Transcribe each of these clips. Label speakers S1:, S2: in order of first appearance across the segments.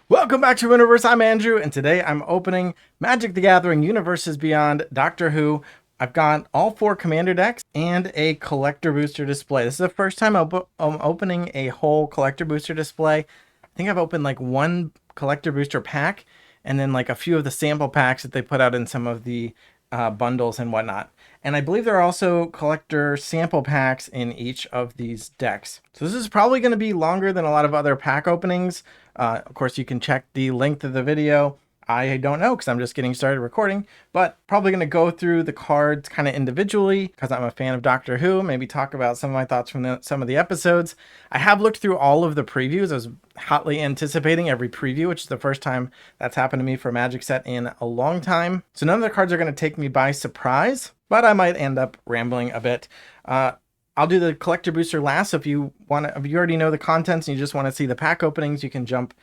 S1: Welcome back to Universe. I'm Andrew, and today I'm opening Magic the Gathering Universes Beyond Doctor Who. I've got all 4 commander decks and a collector booster display. This is the first time I'm opening a whole collector booster display. I think I've opened like one collector booster pack and then like a few of the sample packs that they put out in some of the bundles and whatnot. And I believe there are also collector sample packs in each of these decks. So this is probably going to be longer than a lot of other pack openings. Of course, you can check the length of the video. I don't know because I'm just getting started recording, but probably going to go through the cards kind of individually because I'm a fan of Doctor Who, maybe talk about some of my thoughts from some of the episodes. I have looked through all of the previews. I was hotly anticipating every preview, which is the first time that's happened to me for a Magic set in a long time. So none of the cards are going to take me by surprise, but I might end up rambling a bit. I'll do the collector booster last. So if you already know the contents and you just want to see the pack openings, you can jump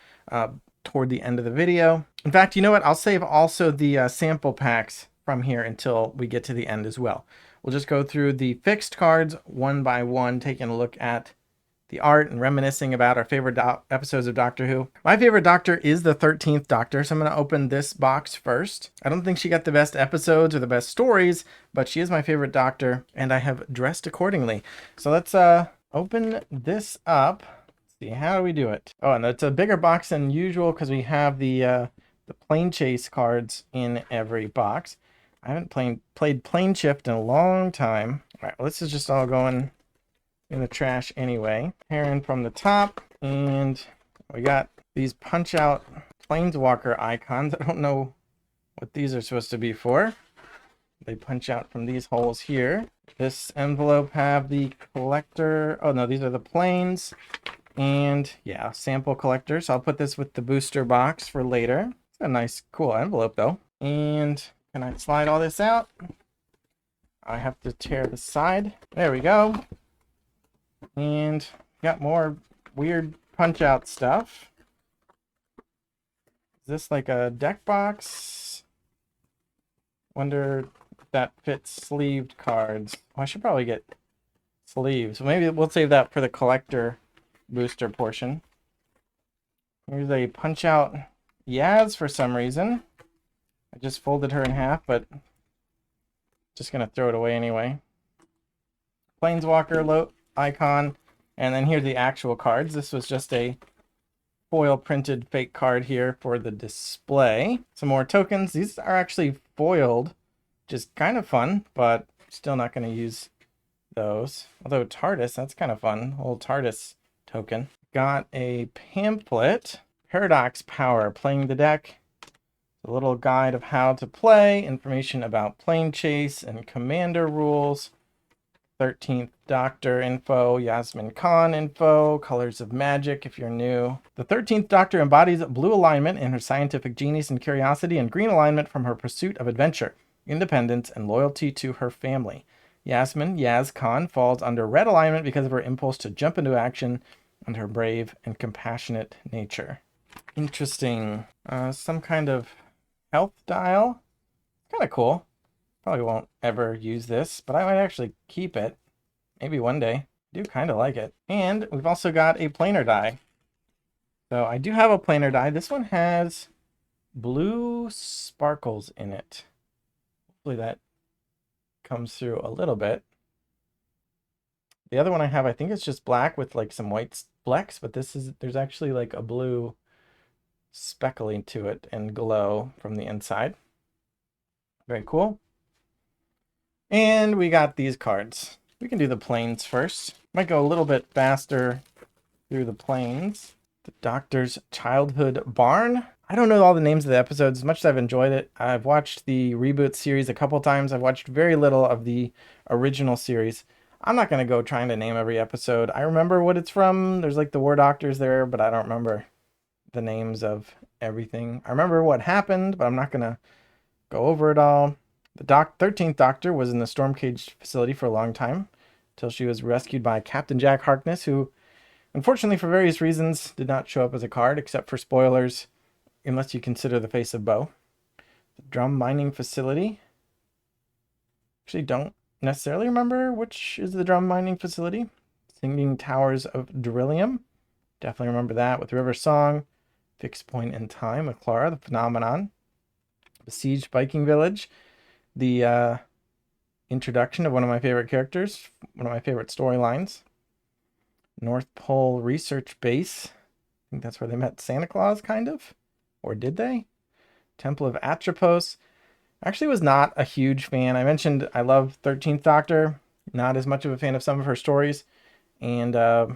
S1: toward the end of the video. In fact, you know what? I'll save also the sample packs from here until we get to the end as well. We'll just go through the fixed cards one by one, taking a look at the art and reminiscing about our favorite episodes of Doctor Who. My favorite Doctor is the 13th Doctor, so I'm going to open this box first. I don't think she got the best episodes or the best stories, but she is my favorite Doctor, and I have dressed accordingly. So let's open this up. See, how do we do it? Oh, and it's a bigger box than usual because we have the plane chase cards in every box. I haven't played plane shift in a long time. All right, well, this is just all going in the trash anyway. Tearing from the top, and we got these punch out planeswalker icons. I don't know what these are supposed to be for. They punch out from these holes here. This envelope have the collector. Oh no, these are the planes. And yeah, sample collector. So I'll put this with the booster box for later. It's a nice, cool envelope though. And can I slide all this out? I have to tear the side. There we go. And got more weird punch out stuff. Is this like a deck box? Wonder if that fits sleeved cards. Oh, I should probably get sleeves. Maybe we'll save that for the collector booster portion. Here's a punch out Yaz for some reason. I just folded her in half, but just gonna throw it away anyway. Planeswalker icon, and then here's the actual cards. This was just a foil printed fake card here for the display. Some more tokens. These are actually foiled, which is kind of fun, but still not going to use those. Although TARDIS, that's kind of fun. Old TARDIS token. Got a pamphlet. Paradox Power, playing the deck. A little guide of how to play, information about plane chase and commander rules. 13th Doctor info, Yasmin Khan info, colors of magic if you're new. The 13th Doctor embodies blue alignment in her scientific genius and curiosity, and green alignment from her pursuit of adventure, independence, and loyalty to her family. Yaz Khan falls under red alignment because of her impulse to jump into action and her brave and compassionate nature. Interesting. Some kind of health dial. Kind of cool. Probably won't ever use this, but I might actually keep it. Maybe one day. I do kind of like it. And we've also got a planar die. So I do have a planar die. This one has blue sparkles in it. Hopefully that comes through a little bit. The other one I have, I think it's just black with like some white flecks, but there's actually like a blue speckling to it and glow from the inside. Very cool. And we got these cards. We can do the planes first. Might go a little bit faster through the planes. The Doctor's Childhood Barn. I don't know all the names of the episodes. As much as I've enjoyed it, I've watched the reboot series a couple times. I've watched very little of the original series. I'm not going to go trying to name every episode. I remember what it's from. There's like the War Doctors there, but I don't remember the names of everything. I remember what happened, but I'm not going to go over it all. The 13th Doctor was in the Storm Cage facility for a long time, until she was rescued by Captain Jack Harkness, who, unfortunately for various reasons, did not show up as a card, except for spoilers, unless you consider the face of Bo. The Drum Mining Facility. Actually, don't necessarily remember which is the Drum Mining Facility. Singing Towers of Beryllium. Definitely remember that with River Song. Fixed Point in Time with Clara, the Phenomenon. Besieged Viking Village. The introduction of one of my favorite characters, one of my favorite storylines. North Pole Research Base. I think that's where they met Santa Claus, kind of. Or did they? Temple of Atropos. Actually was not a huge fan. I mentioned I love 13th Doctor. Not as much of a fan of some of her stories. And I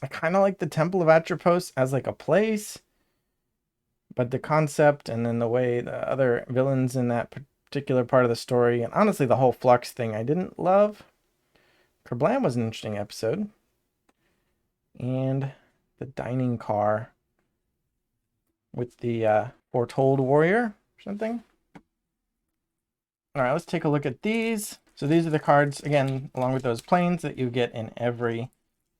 S1: kind of like the Temple of Atropos as like a place. But the concept and then the way the other villains in that particular part of the story, and honestly the whole Flux thing, I didn't love. Kerblam was an interesting episode. And the dining car with the Foretold Warrior or something. All right, let's take a look at these. So these are the cards, again, along with those planes that you get in every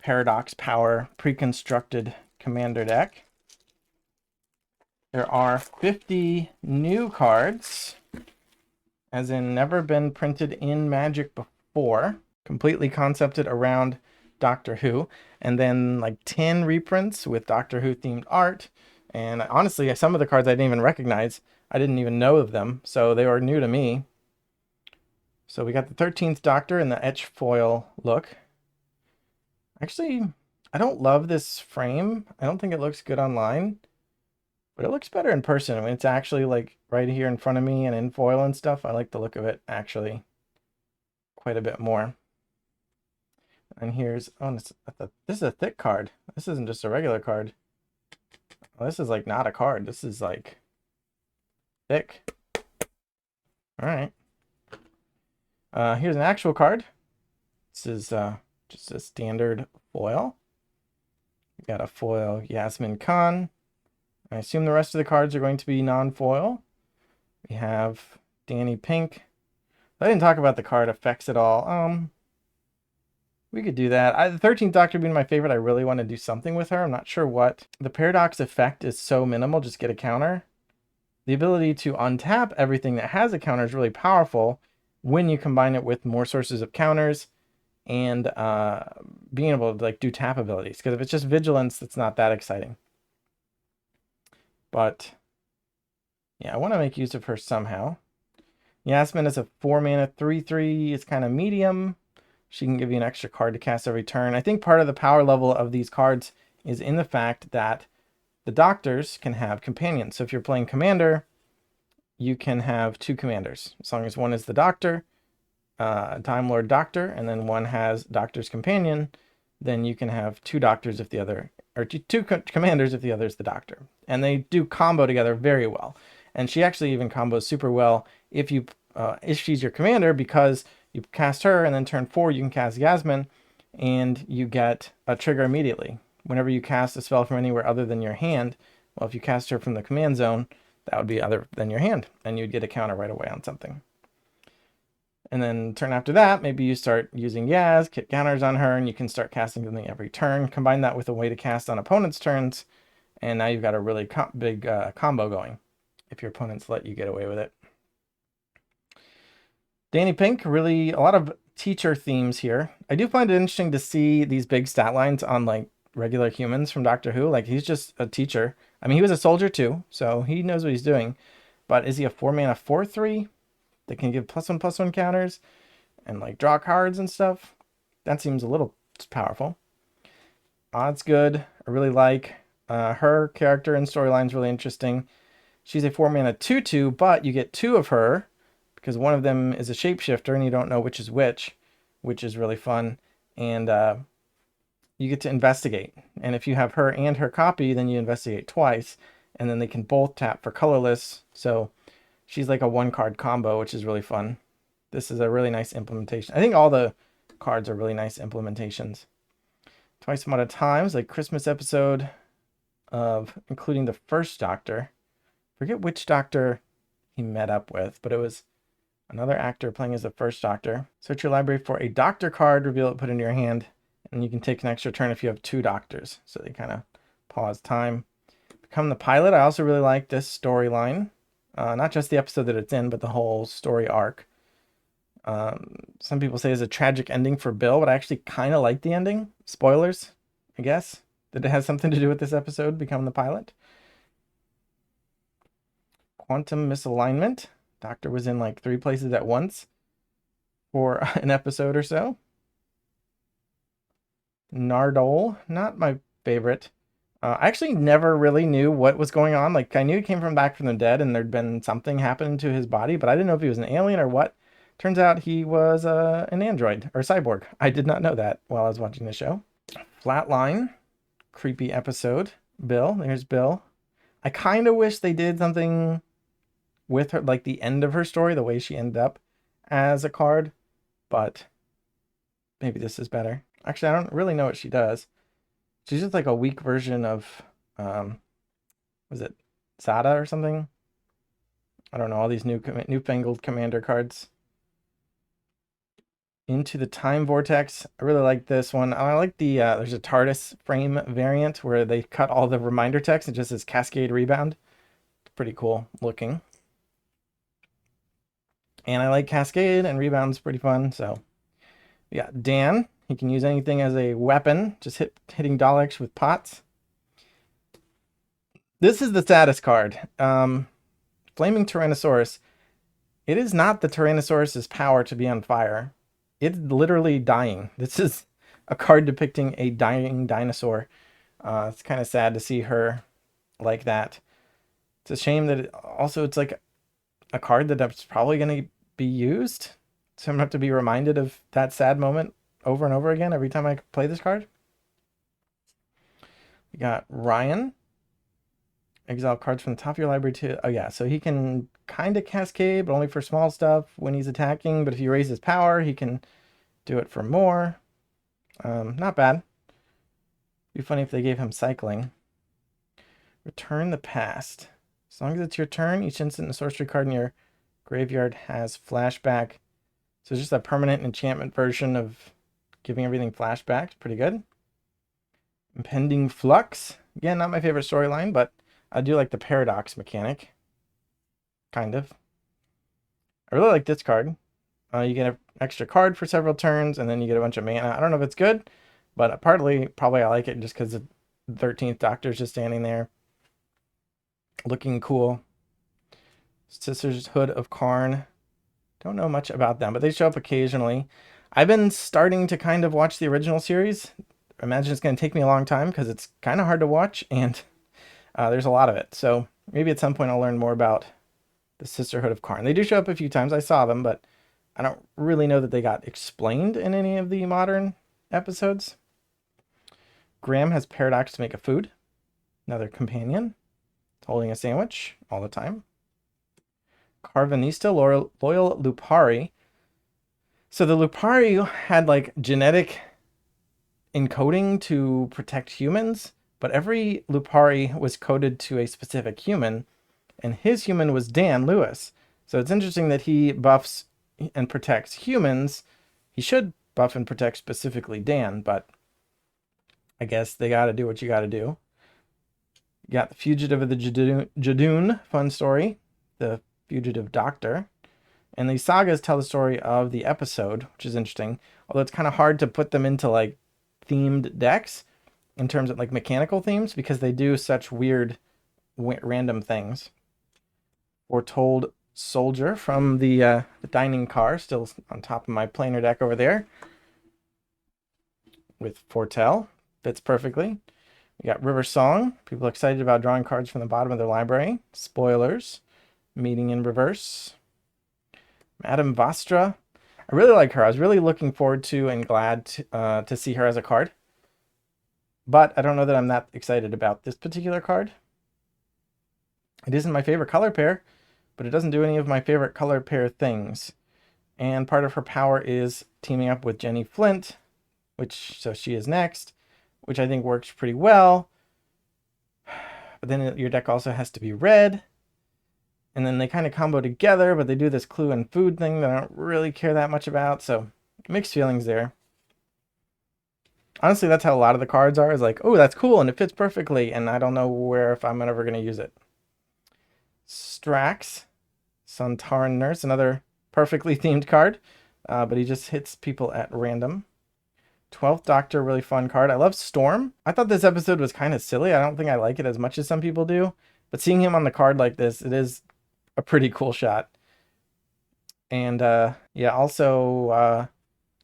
S1: Paradox Power pre-constructed commander deck. There are 50 new cards, as in never been printed in Magic before, completely concepted around Doctor Who, and then like 10 reprints with Doctor Who themed art. And honestly, some of the cards I didn't even recognize. I didn't even know of them, so they were new to me. So we got the 13th Doctor in the etch foil look. Actually, I don't love this frame. I don't think it looks good online, but it looks better in person. I mean, it's actually like right here in front of me and in foil and stuff. I like the look of it actually quite a bit more. And here's, oh, this is a thick card. This isn't just a regular card. Well, this is like not a card. This is like thick. All right. Here's an actual card. This is just a standard foil. We got a foil Yasmin Khan. I assume the rest of the cards are going to be non-foil. We have Danny Pink. I didn't talk about the card effects at all. We could do that. The 13th Doctor being my favorite, I really want to do something with her. I'm not sure what. The Paradox effect is so minimal, just get a counter. The ability to untap everything that has a counter is really powerful when you combine it with more sources of counters and being able to like do tap abilities. Because if it's just Vigilance, it's not that exciting. But yeah, I want to make use of her somehow. Yasmin is a 4-mana 3/3. It's kind of medium. She can give you an extra card to cast every turn. I think part of the power level of these cards is in the fact that the Doctors can have companions. So if you're playing Commander, you can have 2 commanders. As long as one is the Doctor, Time Lord Doctor, and then one has Doctor's Companion, then you can have 2 Doctors if the other, or 2 commanders if the other is the Doctor. And they do combo together very well. And she actually even combos super well if she's your commander, because you cast her and then turn 4 you can cast Yasmin and you get a trigger immediately. Whenever you cast a spell from anywhere other than your hand, well, if you cast her from the command zone, that would be other than your hand, and you'd get a counter right away on something. And then turn after that, maybe you start using Yaz, get counters on her, and you can start casting something every turn. Combine that with a way to cast on opponents' turns, and now you've got a really big combo going, if your opponents let you get away with it. Danny Pink, really a lot of teacher themes here. I do find it interesting to see these big stat lines on like regular humans from Doctor Who. Like he's just a teacher. I mean, he was a soldier too, so he knows what he's doing. But is he a 4-mana 4/3 that can give +1/+1 counters and like draw cards and stuff? That seems a little powerful. Odds good. I really like her character and storyline's really interesting. She's a 4-mana 2/2, but you get 2 of her, because one of them is a shapeshifter and you don't know which is which is really fun. And you get to investigate. And if you have her and her copy, then you investigate twice, and then they can both tap for colorless. So she's like a 1-card combo, which is really fun. This is a really nice implementation. I think all the cards are really nice implementations. Twice Amount of Times, like Christmas episode of including the first Doctor. Forget which Doctor he met up with, but it was another actor playing as the first Doctor. Search your library for a Doctor card, reveal it, put it in your hand, and you can take an extra turn if you have 2 Doctors. So they kind of pause time. Become the Pilot. I also really like this storyline. Not just the episode that it's in, but the whole story arc. Some people say it's a tragic ending for Bill, but I actually kind of like the ending. Spoilers, I guess, that it has something to do with this episode, Become the Pilot. Quantum Misalignment. Doctor was in like 3 places at once for an episode or so. Nardole, not my favorite. I actually never really knew what was going on. Like, I knew he came from back from the dead and there'd been something happen to his body, but I didn't know if he was an alien or what. Turns out he was an android or cyborg. I did not know that while I was watching the show. Flatline, creepy episode. Bill, there's Bill. I kind of wish they did something with her, like the end of her story, the way she ended up as a card, but maybe this is better. Actually, I don't really know what she does. She's just like a weak version of, was it Zada or something? I don't know, all these newfangled commander cards. Into the Time Vortex. I really like this one. I like the, there's a TARDIS frame variant where they cut all the reminder text and just says Cascade Rebound. It's pretty cool looking. And I like Cascade, and Rebound's pretty fun, so. We got Dan. He can use anything as a weapon, just hitting Daleks with pots. This is the saddest card. Flaming Tyrannosaurus. It is not the Tyrannosaurus's power to be on fire. It's literally dying. This is a card depicting a dying dinosaur. It's kind of sad to see her like that. It's a shame that it's like a card that's probably going to be used. So I'm going to have to be reminded of that sad moment over and over again every time I play this card. We got Ryan. Exile cards from the top of your library to... Oh yeah, so he can kind of cascade, but only for small stuff when he's attacking. But if you raise his power, he can do it for more. Not bad. Be funny if they gave him cycling. Return the past. As long as it's your turn, each instant and sorcery card in your graveyard has flashback. So it's just a permanent enchantment version of giving everything flashback. Pretty good. Impending Flux. Again, not my favorite storyline, but I do like the paradox mechanic. Kind of. I really like this card. You get an extra card for several turns, and then you get a bunch of mana. I don't know if it's good, but probably I like it just because the 13th Doctor's just standing there. Looking cool. Sisterhood of Karn. Don't know much about them, but they show up occasionally. I've been starting to kind of watch the original series. I imagine it's going to take me a long time because it's kind of hard to watch, and there's a lot of it. So maybe at some point I'll learn more about the Sisterhood of Karn. They do show up a few times. I saw them, but I don't really know that they got explained in any of the modern episodes. Graham has Paradox to make a food. Another companion. Holding a sandwich all the time. Carvanista, Loyal Lupari. So the Lupari had like genetic encoding to protect humans, but every Lupari was coded to a specific human, and his human was Dan Lewis. So it's interesting that he buffs and protects humans. He should buff and protect specifically Dan, but I guess they got to do what you got to do. You got the Fugitive of the Jadoon, fun story. The Fugitive Doctor. And these sagas tell the story of the episode, which is interesting. Although it's kind of hard to put them into like themed decks in terms of like mechanical themes because they do such weird random things. Foretold Soldier from the dining car, still on top of my planar deck over there. With Foretell, fits perfectly. We got River Song. People excited about drawing cards from the bottom of their library. Spoilers. Meeting in Reverse. Madame Vastra. I really like her. I was really looking forward to and glad to see her as a card. But I don't know that I'm that excited about this particular card. It isn't my favorite color pair, but it doesn't do any of my favorite color pair things. And part of her power is teaming up with Jenny Flint, so she is next, which I think works pretty well. But then your deck also has to be red. And then they kind of combo together, but they do this clue and food thing that I don't really care that much about. So mixed feelings there. Honestly, that's how a lot of the cards are. Is like, oh, that's cool and it fits perfectly. And I don't know if I'm ever going to use it. Strax, Sontaran Nurse, another perfectly themed card. But he just hits people at random. 12th Doctor, really fun card. I love Storm. I thought this episode was kind of silly. I don't think I like it as much as some people do. But seeing him on the card like this, it is a pretty cool shot. And yeah, also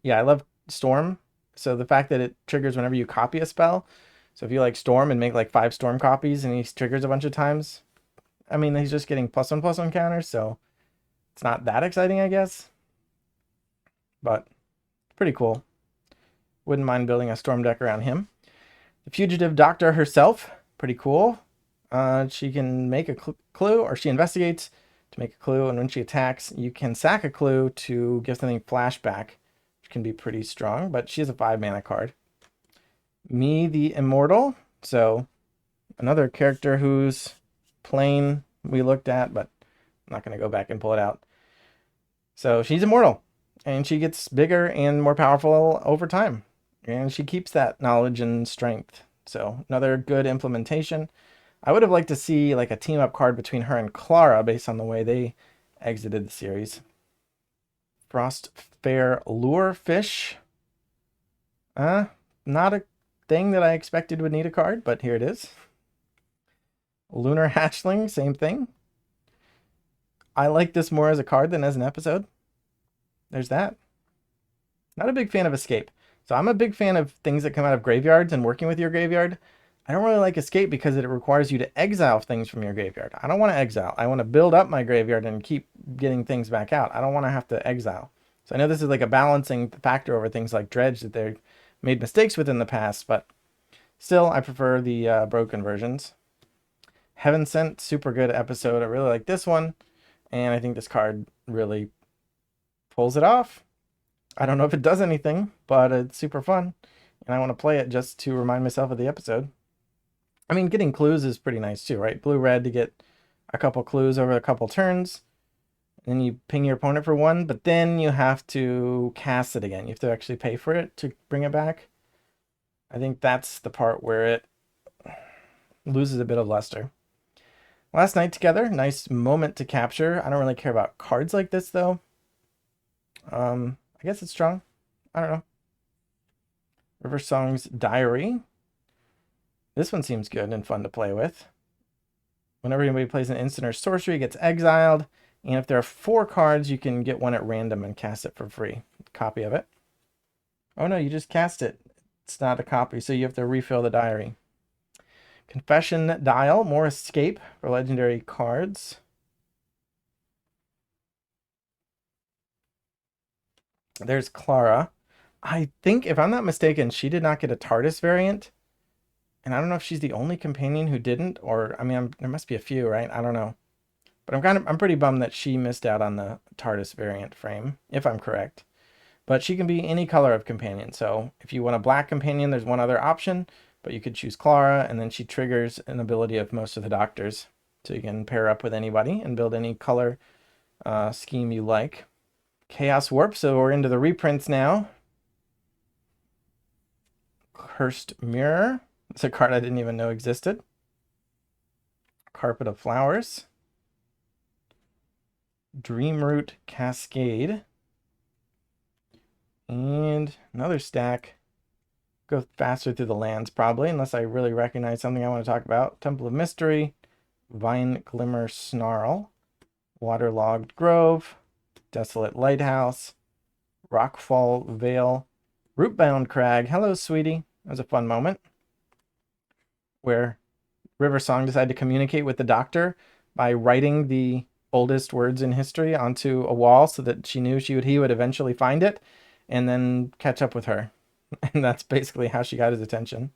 S1: yeah, I love Storm. So the fact that it triggers whenever you copy a spell. So if you like Storm and make like 5 Storm copies and he triggers a bunch of times, I mean, he's just getting +1/+1 counters, so it's not that exciting, I guess. But pretty cool. Wouldn't mind building a Storm deck around him. The Fugitive Doctor herself, pretty cool. She can make a clue, or she investigates to make a clue, and when she attacks, you can sack a clue to give something flashback, which can be pretty strong, but she is a 5-mana card. Me, the Immortal, so another character whose plane we looked at, but I'm not going to go back and pull it out. So she's immortal, and she gets bigger and more powerful over time, and she keeps that knowledge and strength. So another good implementation. I would have liked to see like a team up card between her and Clara based on the way they exited the series. Frostfair Lurefish. Not a thing that I expected would need a card, but here it is. Lunar Hatchling, same thing. I like this more as a card than as an episode. There's that. Not a big fan of Escape. So I'm a big fan of things that come out of graveyards and working with your graveyard. I don't really like Escape because it requires you to exile things from your graveyard. I don't want to exile. I want to build up my graveyard and keep getting things back out. I don't want to have to exile. So I know this is like a balancing factor over things like Dredge that they've made mistakes with in the past, but still I prefer the broken versions. Heaven Sent, super good episode. I really like this one, and I think this card really pulls it off. I don't know if it does anything, but it's super fun, and I want to play it just to remind myself of the episode. I mean, getting clues is pretty nice too, right? Blue-red to get a couple clues over a couple turns, and then you ping your opponent for 1, but then you have to cast it again. You have to actually pay for it to bring it back. I think that's the part where it loses a bit of luster. Last night together, nice moment to capture. I don't really care about cards like this though. I guess it's strong. I don't know. River Song's Diary. This one seems good and fun to play with. Whenever anybody plays an instant or sorcery, it gets exiled. And if there are 4 cards, you can get one at random and cast it for free. Copy of it. Oh no, you just cast it. It's not a copy, so you have to refill the diary. Confession Dial, more Escape for legendary cards. There's Clara. I think, if I'm not mistaken, she did not get a TARDIS variant. And I don't know if she's the only companion who didn't, or, I mean, there must be a few, right? I don't know. But I'm pretty bummed that she missed out on the TARDIS variant frame, if I'm correct. But she can be any color of companion. So if you want a black companion, there's one other option, but you could choose Clara, and then she triggers an ability of most of the doctors. So you can pair up with anybody and build any color scheme you like. Chaos Warp, so we're into the reprints now. Cursed Mirror. It's a card I didn't even know existed. Carpet of Flowers. Dreamroot Cascade. And another stack. Go faster through the lands probably, unless I really recognize something I want to talk about. Temple of Mystery. Vine Glimmer Snarl. Waterlogged Grove. Desolate Lighthouse. Rockfall Vale. Rootbound Crag. Hello, sweetie. That was a fun moment where River Song decided to communicate with the doctor by writing the oldest words in history onto a wall so that she knew he would eventually find it and then catch up with her. And that's basically how she got his attention.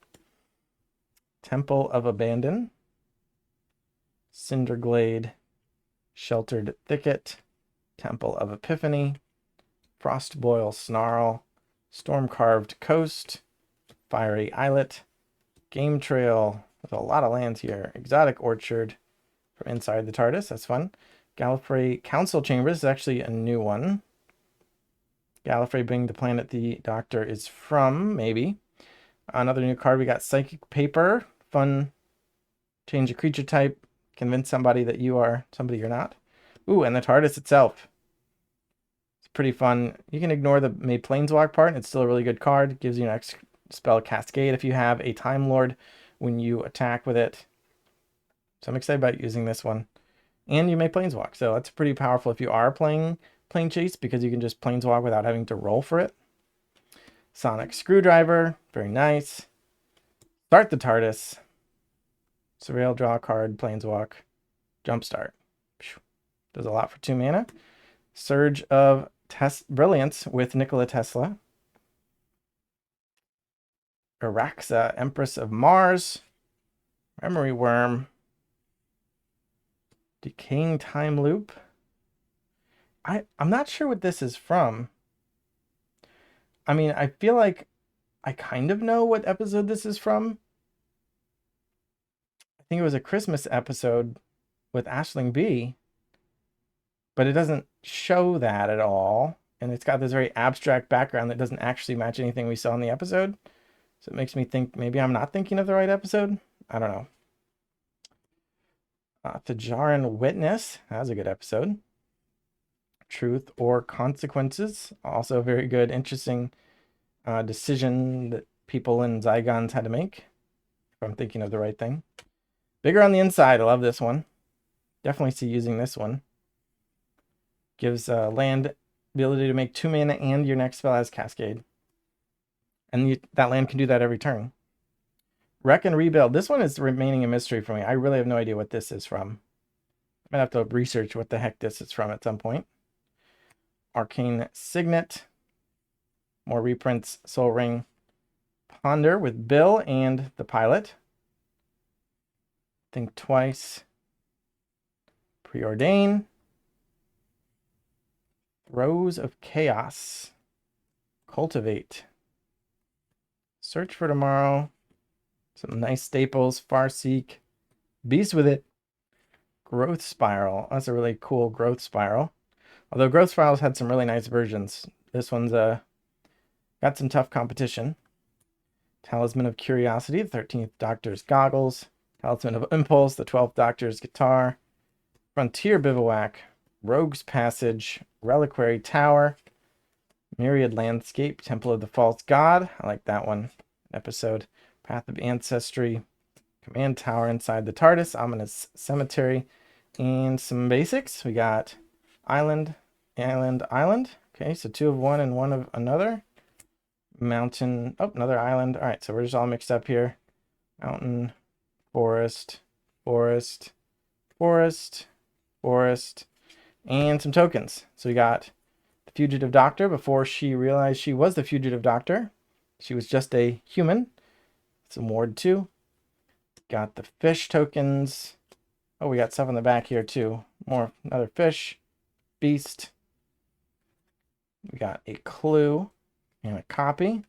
S1: Temple of Abandon. Cinderglade. Sheltered Thicket. Temple of Epiphany. Frostboil Snarl. Storm-Carved Coast. Fiery Islet. Game Trail with a lot of lands here. Exotic Orchard from inside the TARDIS. That's fun. Gallifrey Council Chambers is actually a new one. Gallifrey being the planet the Doctor is from, maybe. Another new card, we got Psychic Paper. Fun. Change a creature type. Convince somebody that you are somebody you're not. Ooh, and the TARDIS itself. It's pretty fun. You can ignore the made Planeswalk part. It's still a really good card. It gives you an extra spell Cascade if you have a Time Lord when you attack with it. So I'm excited about using this one. And you may planeswalk. So that's pretty powerful if you are playing Plane Chase, because you can just planeswalk without having to roll for it. Sonic Screwdriver, very nice. Start the TARDIS. Surveil, draw a card, planeswalk, jumpstart. Does a lot for 2 mana. Surge of Brilliance with Nikola Tesla. Araxa, Empress of Mars. Memory Worm. Decaying Time Loop. I'm not sure what this is from. I mean, I feel like I kind of know what episode this is from. I think it was a Christmas episode with Aisling B, but it doesn't show that at all. And it's got this very abstract background that doesn't actually match anything we saw in the episode. So it makes me think maybe I'm not thinking of the right episode. I don't know. Tajaran Witness. That was a good episode. Truth or Consequences. Also a very good, interesting decision that people in Zygons had to make. If I'm thinking of the right thing. Bigger on the Inside. I love this one. Definitely see using this one. Gives land ability to make 2 mana and your next spell has Cascade. And that land can do that every turn. Wreck and Rebuild. This one is remaining a mystery for me. I really have no idea what this is from. I might have to research what the heck this is from at some point. Arcane Signet. More reprints. Soul Ring. Ponder with Bill and the pilot. Think Twice. Preordain. Throes of Chaos. Cultivate. Search for Tomorrow. Some nice staples. Farseek. Beast with It. Growth Spiral. That's a really cool Growth Spiral. Although Growth Spiral's had some really nice versions. This one's got some tough competition. Talisman of Curiosity. The 13th Doctor's Goggles. Talisman of Impulse. The 12th Doctor's Guitar. Frontier Bivouac. Rogue's Passage. Reliquary Tower. Myriad Landscape. Temple of the False God. I like that one. Episode. Path of Ancestry. Command Tower inside the TARDIS. Ominous Cemetery. And some basics. We got Island, Island, Island. Okay, so 2 of one and 1 of another. Mountain. Oh, another island. All right, so we're just all mixed up here. Mountain, forest, forest, forest, forest, and some tokens. So we got the Fugitive Doctor before she realized she was the Fugitive Doctor. She was just a human. Some Ward 2. Got the fish tokens. Oh, we got stuff on the back here too. Another fish. Beast. We got a clue and a copy.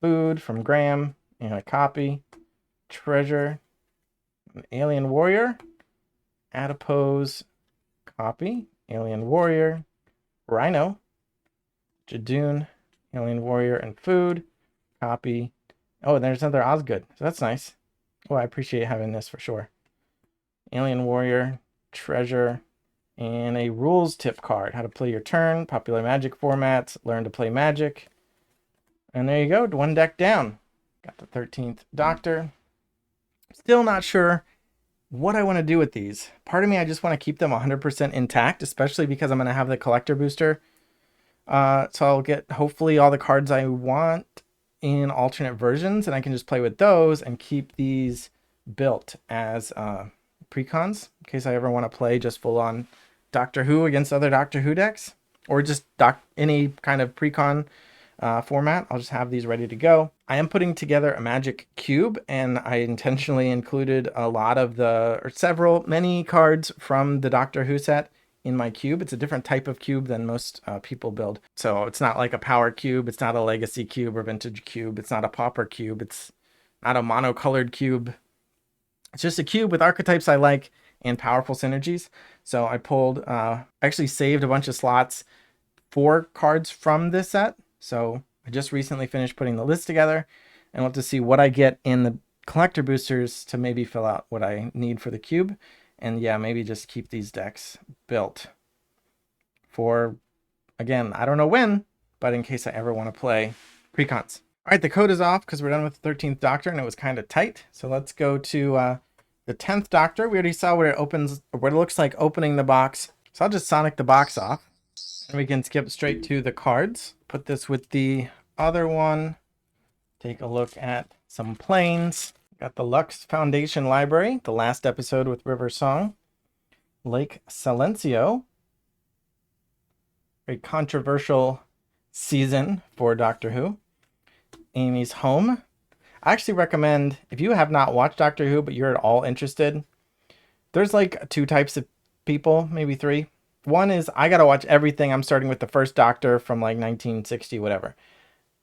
S1: Food from Graham and a copy. Treasure. An Alien Warrior. Adipose. Copy. Alien Warrior. Rhino. Jadoon. Alien Warrior and food. Copy. Oh, and there's another Osgood. So that's nice. Oh, I appreciate having this for sure. Alien Warrior. Treasure. And a rules tip card. How to play your turn. Popular Magic formats. Learn to play Magic. And there you go. 1 deck down. Got the 13th Doctor. Still not sure what I want to do with these. Part of me, I just want to keep them 100% intact, especially because I'm going to have the collector booster. So I'll get hopefully all the cards I want in alternate versions, and I can just play with those and keep these built as precons in case I ever want to play just full on Doctor Who against other Doctor Who decks, or just any kind of precon format. I'll just have these ready to go. I am putting together a Magic Cube, and I intentionally included a lot of many cards from the Doctor Who set in my cube. It's a different type of cube than most people build. So it's not like a power cube. It's not a legacy cube or vintage cube. It's not a pauper cube. It's not a monocolored cube. It's just a cube with archetypes I like and powerful synergies. So I pulled, actually saved a bunch of slots for cards from this set. So I just recently finished putting the list together, and we'll have to see what I get in the collector boosters to maybe fill out what I need for the cube. And yeah, maybe just keep these decks built for, again, I don't know when, but in case I ever want to play precons. All right, the code is off because we're done with the 13th Doctor and it was kind of tight. So let's go to The 10th Doctor, we already saw what it opens, what it looks like opening the box. So I'll just Sonic the box off. And we can skip straight to the cards. Put this with the other one. Take a look at some planes. Got the Lux Foundation Library, the last episode with River Song. Lake Silencio. Very controversial season for Doctor Who. Amy's Home. I actually recommend, if you have not watched Doctor Who, but you're at all interested, there's like 2 types of people, maybe 3. One is, I gotta watch everything. I'm starting with the first Doctor from like 1960, whatever.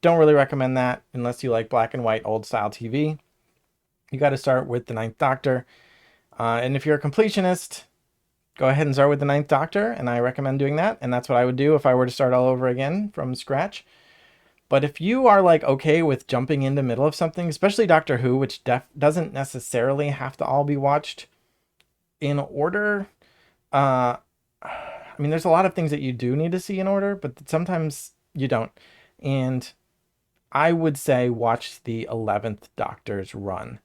S1: Don't really recommend that unless you like black and white old style TV. You got to start with the 9th Doctor. And if you're a completionist, go ahead and start with the 9th Doctor, and I recommend doing that. And that's what I would do if I were to start all over again from scratch. But if you are like okay with jumping in the middle of something, especially Doctor Who, which doesn't necessarily have to all be watched in order. I mean, there's a lot of things that you do need to see in order, but sometimes you don't. And I would say watch the 11th Doctor's run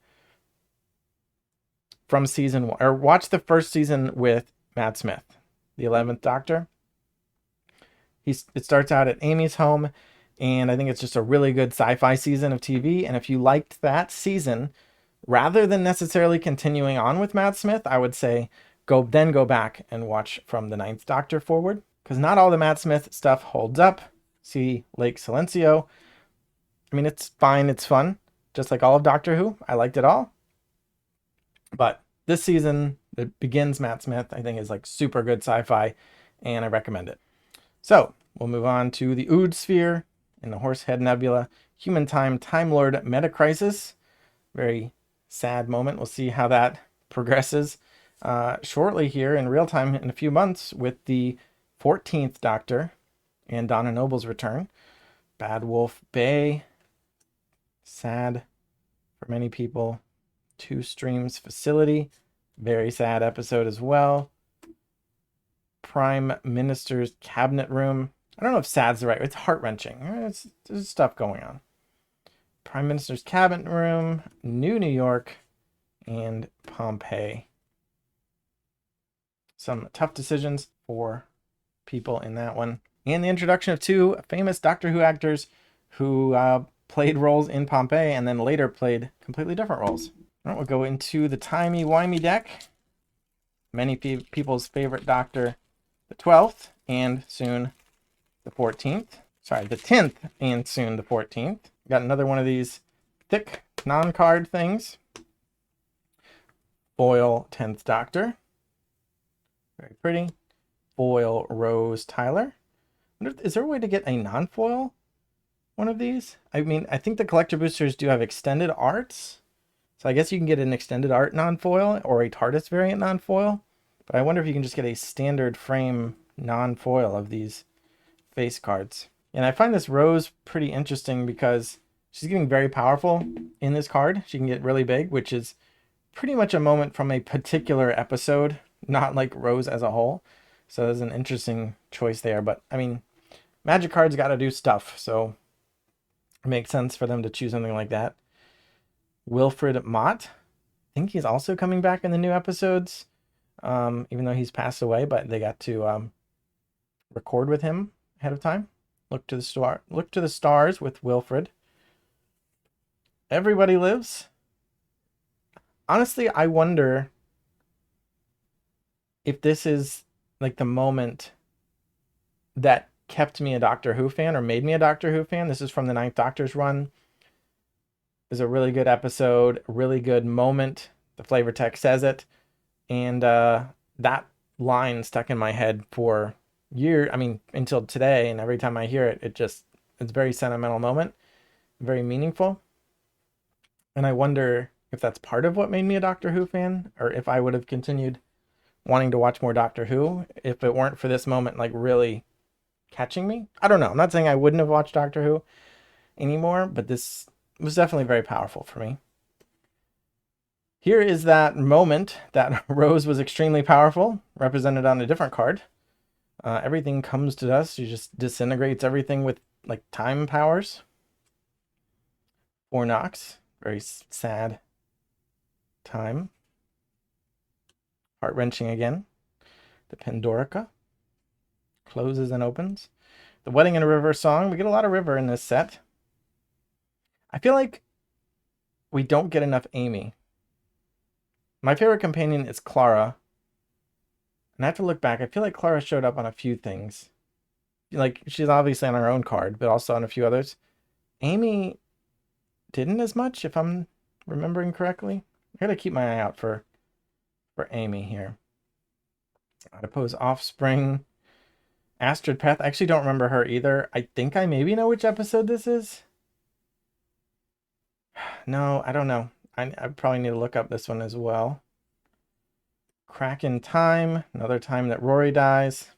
S1: from season 1, or watch the first season with Matt Smith, the 11th Doctor. It starts out at Amy's Home, and I think it's just a really good sci-fi season of TV. And if you liked that season, rather than necessarily continuing on with Matt Smith, I would say go back and watch from the 9th Doctor forward, because not all the Matt Smith stuff holds up. See Lake Silencio. I mean, it's fine, it's fun, just like all of Doctor Who. I liked it all. But this season that begins Matt Smith, I think is like super good sci-fi, and I recommend it. So we'll move on to the Ood Sphere in the Horsehead Nebula. Human Time Lord Metacrisis. Very sad moment. We'll see how that progresses shortly here in real time in a few months with the 14th Doctor and Donna Noble's return. Bad Wolf Bay. Sad for many people. 2 Streams Facility. Very sad episode as well. Prime Minister's Cabinet Room. I don't know if sad's the right. It's heart-wrenching. There's stuff going on. Prime Minister's Cabinet Room, New York, and Pompeii. Some tough decisions for people in that one. And the introduction of 2 famous Doctor Who actors who played roles in Pompeii and then later played completely different roles. All right, we'll go into the Timey Wimey deck. Many people's favorite Doctor, the 12th, and soon the 14th. Sorry, the 10th and soon the 14th. Got another one of these thick non-card things. Foil 10th Doctor. Very pretty. Foil Rose Tyler. Is there a way to get a non-foil one of these? I mean, I think the collector boosters do have extended arts. So I guess you can get an extended art non-foil or a TARDIS variant non-foil. But I wonder if you can just get a standard frame non-foil of these face cards. And I find this Rose pretty interesting because she's getting very powerful in this card. She can get really big, which is pretty much a moment from a particular episode, not like Rose as a whole. So there's an interesting choice there. But I mean, Magic cards got to do stuff. So it makes sense for them to choose something like that. Wilfred Mott. I think he's also coming back in the new episodes, even though he's passed away, but they got to record with him ahead of time. Look to the stars with Wilfred. Everybody Lives. Honestly, I wonder if this is like the moment that kept me a Doctor Who fan or made me a Doctor Who fan. This is from the 9th Doctor's run. Is a really good episode, really good moment. The flavor text says it. And that line stuck in my head for years. I mean, until today. And every time I hear it, it's a very sentimental moment. Very meaningful. And I wonder if that's part of what made me a Doctor Who fan, or if I would have continued wanting to watch more Doctor Who if it weren't for this moment like really catching me. I don't know. I'm not saying I wouldn't have watched Doctor Who anymore, but this was definitely very powerful for me. Here is that moment that Rose was extremely powerful, represented on a different card. Everything comes to dust. She just disintegrates everything with like time powers. 4 Nox, very sad time. Heart-wrenching again. The Pandorica. Closes and opens. The Wedding in a River song. We get a lot of river in this set. I feel like we don't get enough Amy. My favorite companion is Clara. And I have to look back. I feel like Clara showed up on a few things. Like, she's obviously on her own card, but also on a few others. Amy didn't as much, if I'm remembering correctly. I gotta keep my eye out for Amy here. Adipose Offspring. Astrid Path. I actually don't remember her either. I think I maybe know which episode this is. No, I don't know. I probably need to look up this one as well. Crack in Time. Another time that Rory dies.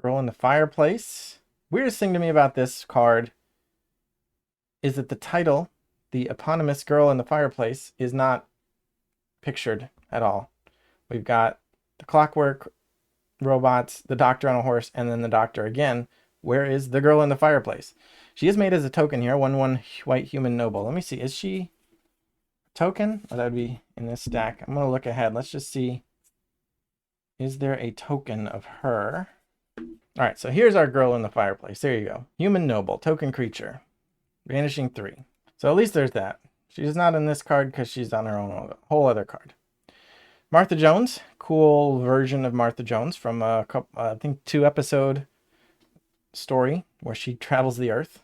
S1: Girl in the Fireplace. Weirdest thing to me about this card is that the title, the eponymous Girl in the Fireplace, is not pictured at all. We've got the Clockwork robots, the Doctor on a horse, and then the Doctor again. Where is the Girl in the Fireplace? She is made as a token here, 1/1 white human noble. Let me see, is she a token? Oh, that would be in this stack. I'm going to look ahead. Let's just see. Is there a token of her? All right, so here's our Girl in the Fireplace. There you go. Human noble, token creature. Vanishing 3. So at least there's that. She's not in this card because she's on her own whole other card. Martha Jones, cool version of Martha Jones from a couple, I think 2-episode story where she travels the earth.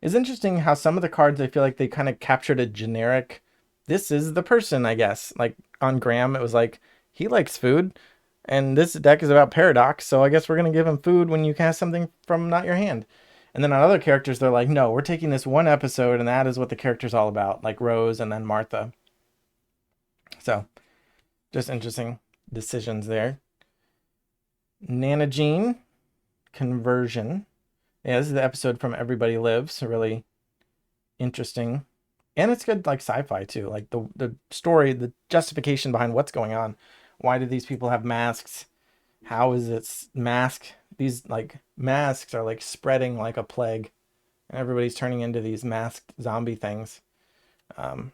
S1: It's interesting how some of the cards, I feel like they kind of captured a generic, this is the person, I guess. Like on Graham, it was like, he likes food, and this deck is about paradox, so I guess we're going to give him food when you cast something from not your hand. And then on other characters, they're like, no, we're taking this one episode, and that is what the character's all about, like Rose and then Martha. So, just interesting decisions there. Nana Jean, Conversion. Yeah, this is the episode from Everybody Lives. Really interesting. And it's good, like, sci-fi, too. Like, the story, the justification behind what's going on. Why do these people have masks? How is it mask? These, like, masks are, like, spreading like a plague. And everybody's turning into these masked zombie things. And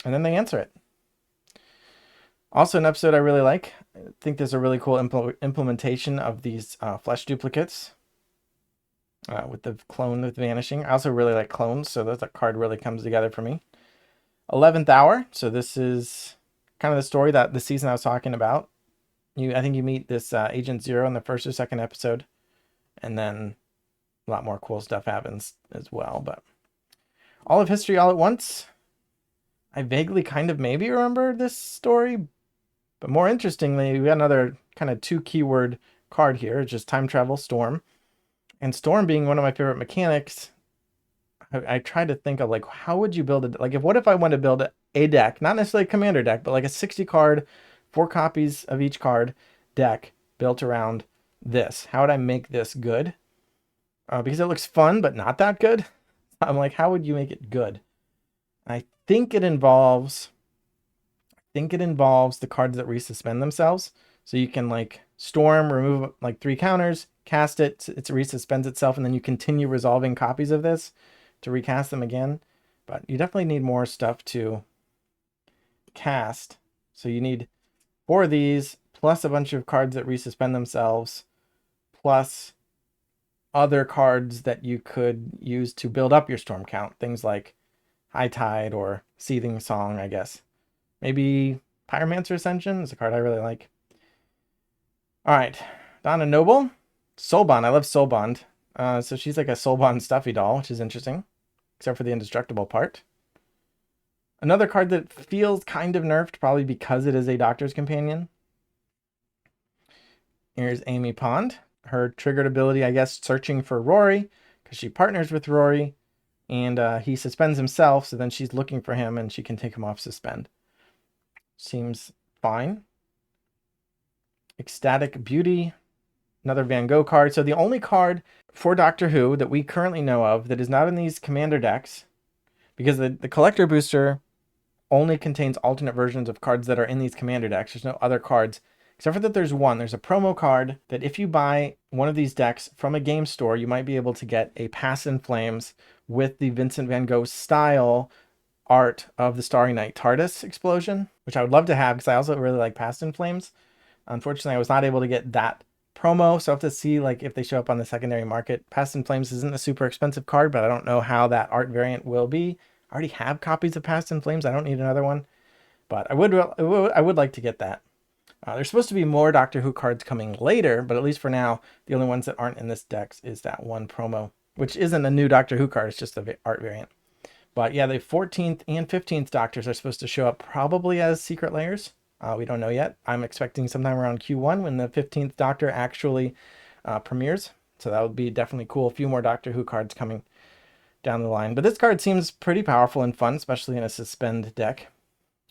S1: then they answer it. Also an episode I really like. I think there's a really cool implementation of these flesh duplicates with the clone with vanishing. I also really like clones, so that card really comes together for me. 11th Hour. So this is kind of the story that the season I was talking about. I think you meet this Agent Zero in the first or second episode, and then a lot more cool stuff happens as well. But All of History All at Once. I vaguely kind of maybe remember this story, but more interestingly, we got another kind of 2-keyword card here, just time travel, Storm. And Storm being one of my favorite mechanics, I tried to think of, like, how would you build it? Like, what if I want to build a deck, not necessarily a commander deck, but like a 60 card, 4 copies of each card deck built around this? How would I make this good? Because it looks fun, but not that good. I'm like, how would you make it good? I think it involves the cards that resuspend themselves. So you can, like, Storm, remove like 3 counters, cast it, it resuspends itself, and then you continue resolving copies of this to recast them again. But you definitely need more stuff to cast. So you need 4 of these, plus a bunch of cards that resuspend themselves, plus other cards that you could use to build up your Storm count. Things like High Tide or Seething Song, I guess. Maybe Pyromancer Ascension is a card I really like. All right, Donna Noble. Soulbond. I love Soulbond. So she's like a Soulbond stuffy doll, which is interesting, except for the indestructible part. Another card that feels kind of nerfed, probably because it is a Doctor's Companion. Here's Amy Pond. Her triggered ability, I guess, searching for Rory, because she partners with Rory, and he suspends himself, so then she's looking for him, and she can take him off suspend. Seems fine. Ecstatic Beauty. Another Van Gogh card. So the only card for Doctor Who that we currently know of that is not in these commander decks, because the collector booster only contains alternate versions of cards that are in these commander decks. There's no other cards, except for that there's one. There's a promo card that if you buy one of these decks from a game store, you might be able to get a Pass in Flames with the Vincent Van Gogh style art of the Starry Night TARDIS explosion, which I would love to have because I also really like Past in Flames. Unfortunately, I was not able to get that promo, so I have to see like if they show up on the secondary market. Past in Flames isn't a super expensive card, but I don't know how that art variant will be. I already have copies of Past in Flames. I don't need another one, but I would like to get that. There's supposed to be more Doctor Who cards coming later, but at least for now, the only ones that aren't in this deck is that one promo, which isn't a new Doctor Who card. It's just the art variant. But yeah, the 14th and 15th Doctors are supposed to show up probably as secret layers. We don't know yet. I'm expecting sometime around Q1 when the 15th Doctor actually premieres. So that would be definitely cool. A few more Doctor Who cards coming down the line. But this card seems pretty powerful and fun, especially in a suspend deck.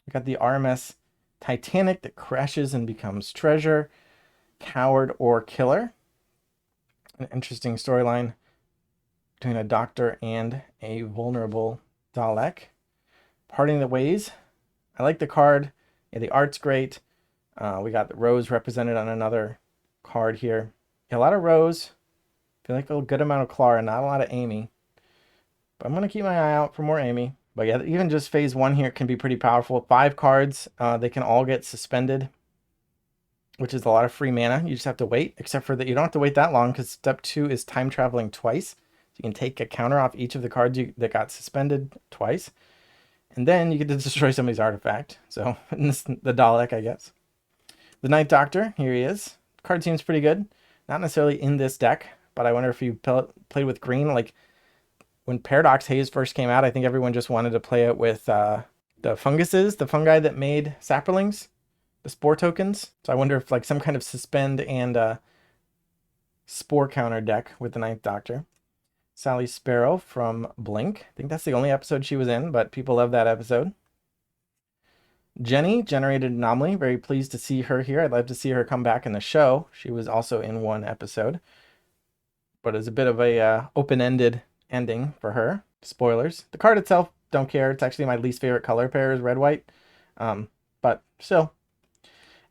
S1: We got the RMS Titanic that crashes and becomes treasure, coward or killer. An interesting storyline between a doctor and a vulnerable Dalek. Parting the Ways. I like the card. Yeah, the art's great. We got the Rose represented on another card here. Yeah, a lot of Rose. I feel like a good amount of Clara, not a lot of Amy. But I'm going to keep my eye out for more Amy. But yeah, even just phase 1 here can be pretty powerful. 5 cards, they can all get suspended, which is a lot of free mana. You just have to wait, except for that you don't have to wait that long because step 2 is time traveling twice. So you can take a counter off each of the cards that got suspended twice. And then you get to destroy somebody's artifact. So the Dalek, I guess. The Ninth Doctor, here he is. Card seems pretty good. Not necessarily in this deck, but I wonder if you played with green, like when Paradox Haze first came out, I think everyone just wanted to play it with the funguses, the fungi that made saprolings, the spore tokens. So I wonder if like some kind of suspend and spore counter deck with the Ninth Doctor. Sally Sparrow from Blink. I think that's the only episode she was in, but people love that episode. Jenny, Generated Anomaly. Very pleased to see her here. I'd love to see her come back in the show. She was also in one episode, but it's a bit of a open-ended ending for her. Spoilers. The card itself, don't care. It's actually my least favorite color pair is red-white. But still.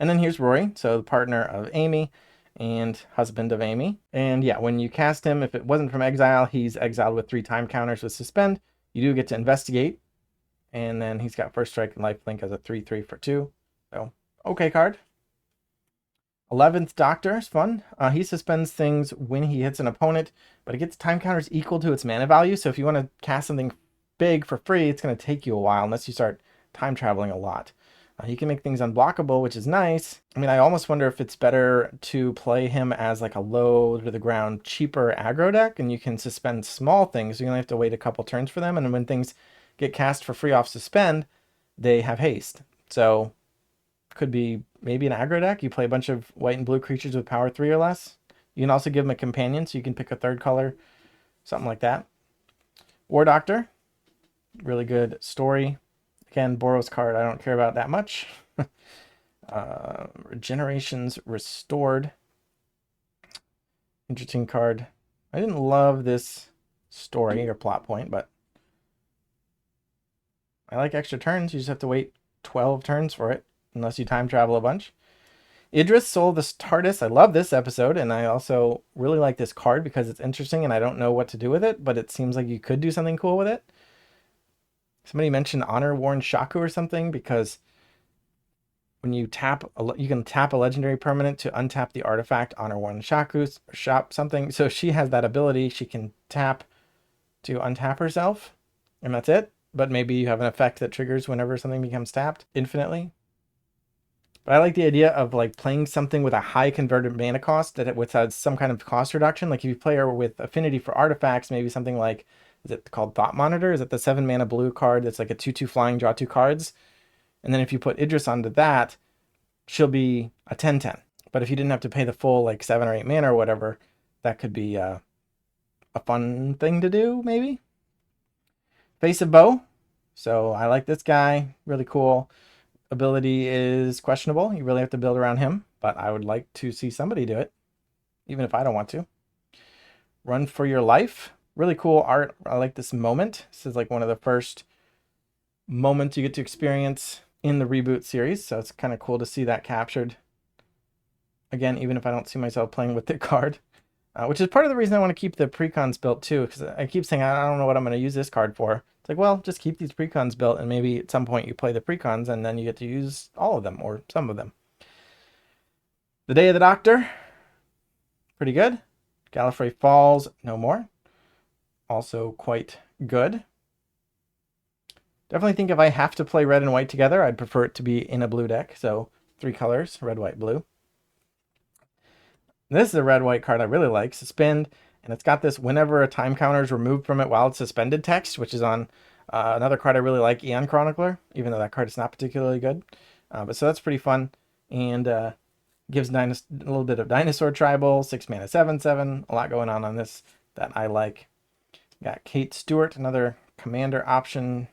S1: And then here's Rory, so the partner of Amy and husband of Amy. And yeah, when you cast him, if it wasn't from exile, he's exiled with 3 time counters with suspend. You do get to investigate. And then he's got first strike and lifelink as a 3/3 for 2. So, okay card. 11th Doctor is fun. He suspends things when he hits an opponent, but it gets time counters equal to its mana value. So if you want to cast something big for free, it's going to take you a while unless you start time traveling a lot. He can make things unblockable, which is nice. I mean, I almost wonder if it's better to play him as like a low to the ground, cheaper aggro deck, and you can suspend small things. So you only have to wait a couple turns for them. And when things get cast for free off suspend, they have haste. So could be maybe an aggro deck. You play a bunch of white and blue creatures with power 3 or less. You can also give them a companion, so you can pick a third color, something like that. War Doctor, really good story. Again, Boros card, I don't care about that much. Regenerations Restored. Interesting card. I didn't love this story or plot point, but I like extra turns. You just have to wait 12 turns for it, unless you time travel a bunch. Idris, Soul of the TARDIS. I love this episode, and I also really like this card because it's interesting, and I don't know what to do with it, but it seems like you could do something cool with it. Somebody mentioned Honor Worn Shaku or something, because when you tap, you can tap a legendary permanent to untap the artifact Honor Worn Shaku, or shop something. So she has that ability. She can tap to untap herself, and that's it. But maybe you have an effect that triggers whenever something becomes tapped infinitely. But I like the idea of like playing something with a high converted mana cost that with some kind of cost reduction. Like if you play her with affinity for artifacts, maybe something like, is it called Thought Monitor? Is it the 7 mana blue card that's like a 2/2 flying, draw 2 cards? And then if you put Idris onto that, she'll be a 10/10. But if you didn't have to pay the full like 7 or 8 mana or whatever, that could be a fun thing to do, maybe. Face of Bow. So I like this guy. Really cool. Ability is questionable. You really have to build around him, but I would like to see somebody do it, even if I don't want to. Run for Your Life. Really cool art. I like this moment. This is like one of the first moments you get to experience in the reboot series, so it's kind of cool to see that captured. Again, even if I don't see myself playing with the card, which is part of the reason I want to keep the precons built too, because I keep saying I don't know what I'm going to use this card for. It's like, well, just keep these precons built, and maybe at some point you play the precons, and then you get to use all of them, or some of them. The Day of the Doctor, pretty good. Gallifrey Falls, no more. Also quite good. Definitely think if I have to play red and white together, I'd prefer it to be in a blue deck. So 3 colors, red, white, blue. This is a red-white card I really like, Suspend, and it's got this whenever a time counter is removed from it while it's suspended text, which is on another card I really like, Eon Chronicler, even though that card is not particularly good. But so that's pretty fun, and gives a little bit of Dinosaur Tribal, 6 mana, 7/7, a lot going on this that I like. Got Kate Stewart, another commander option,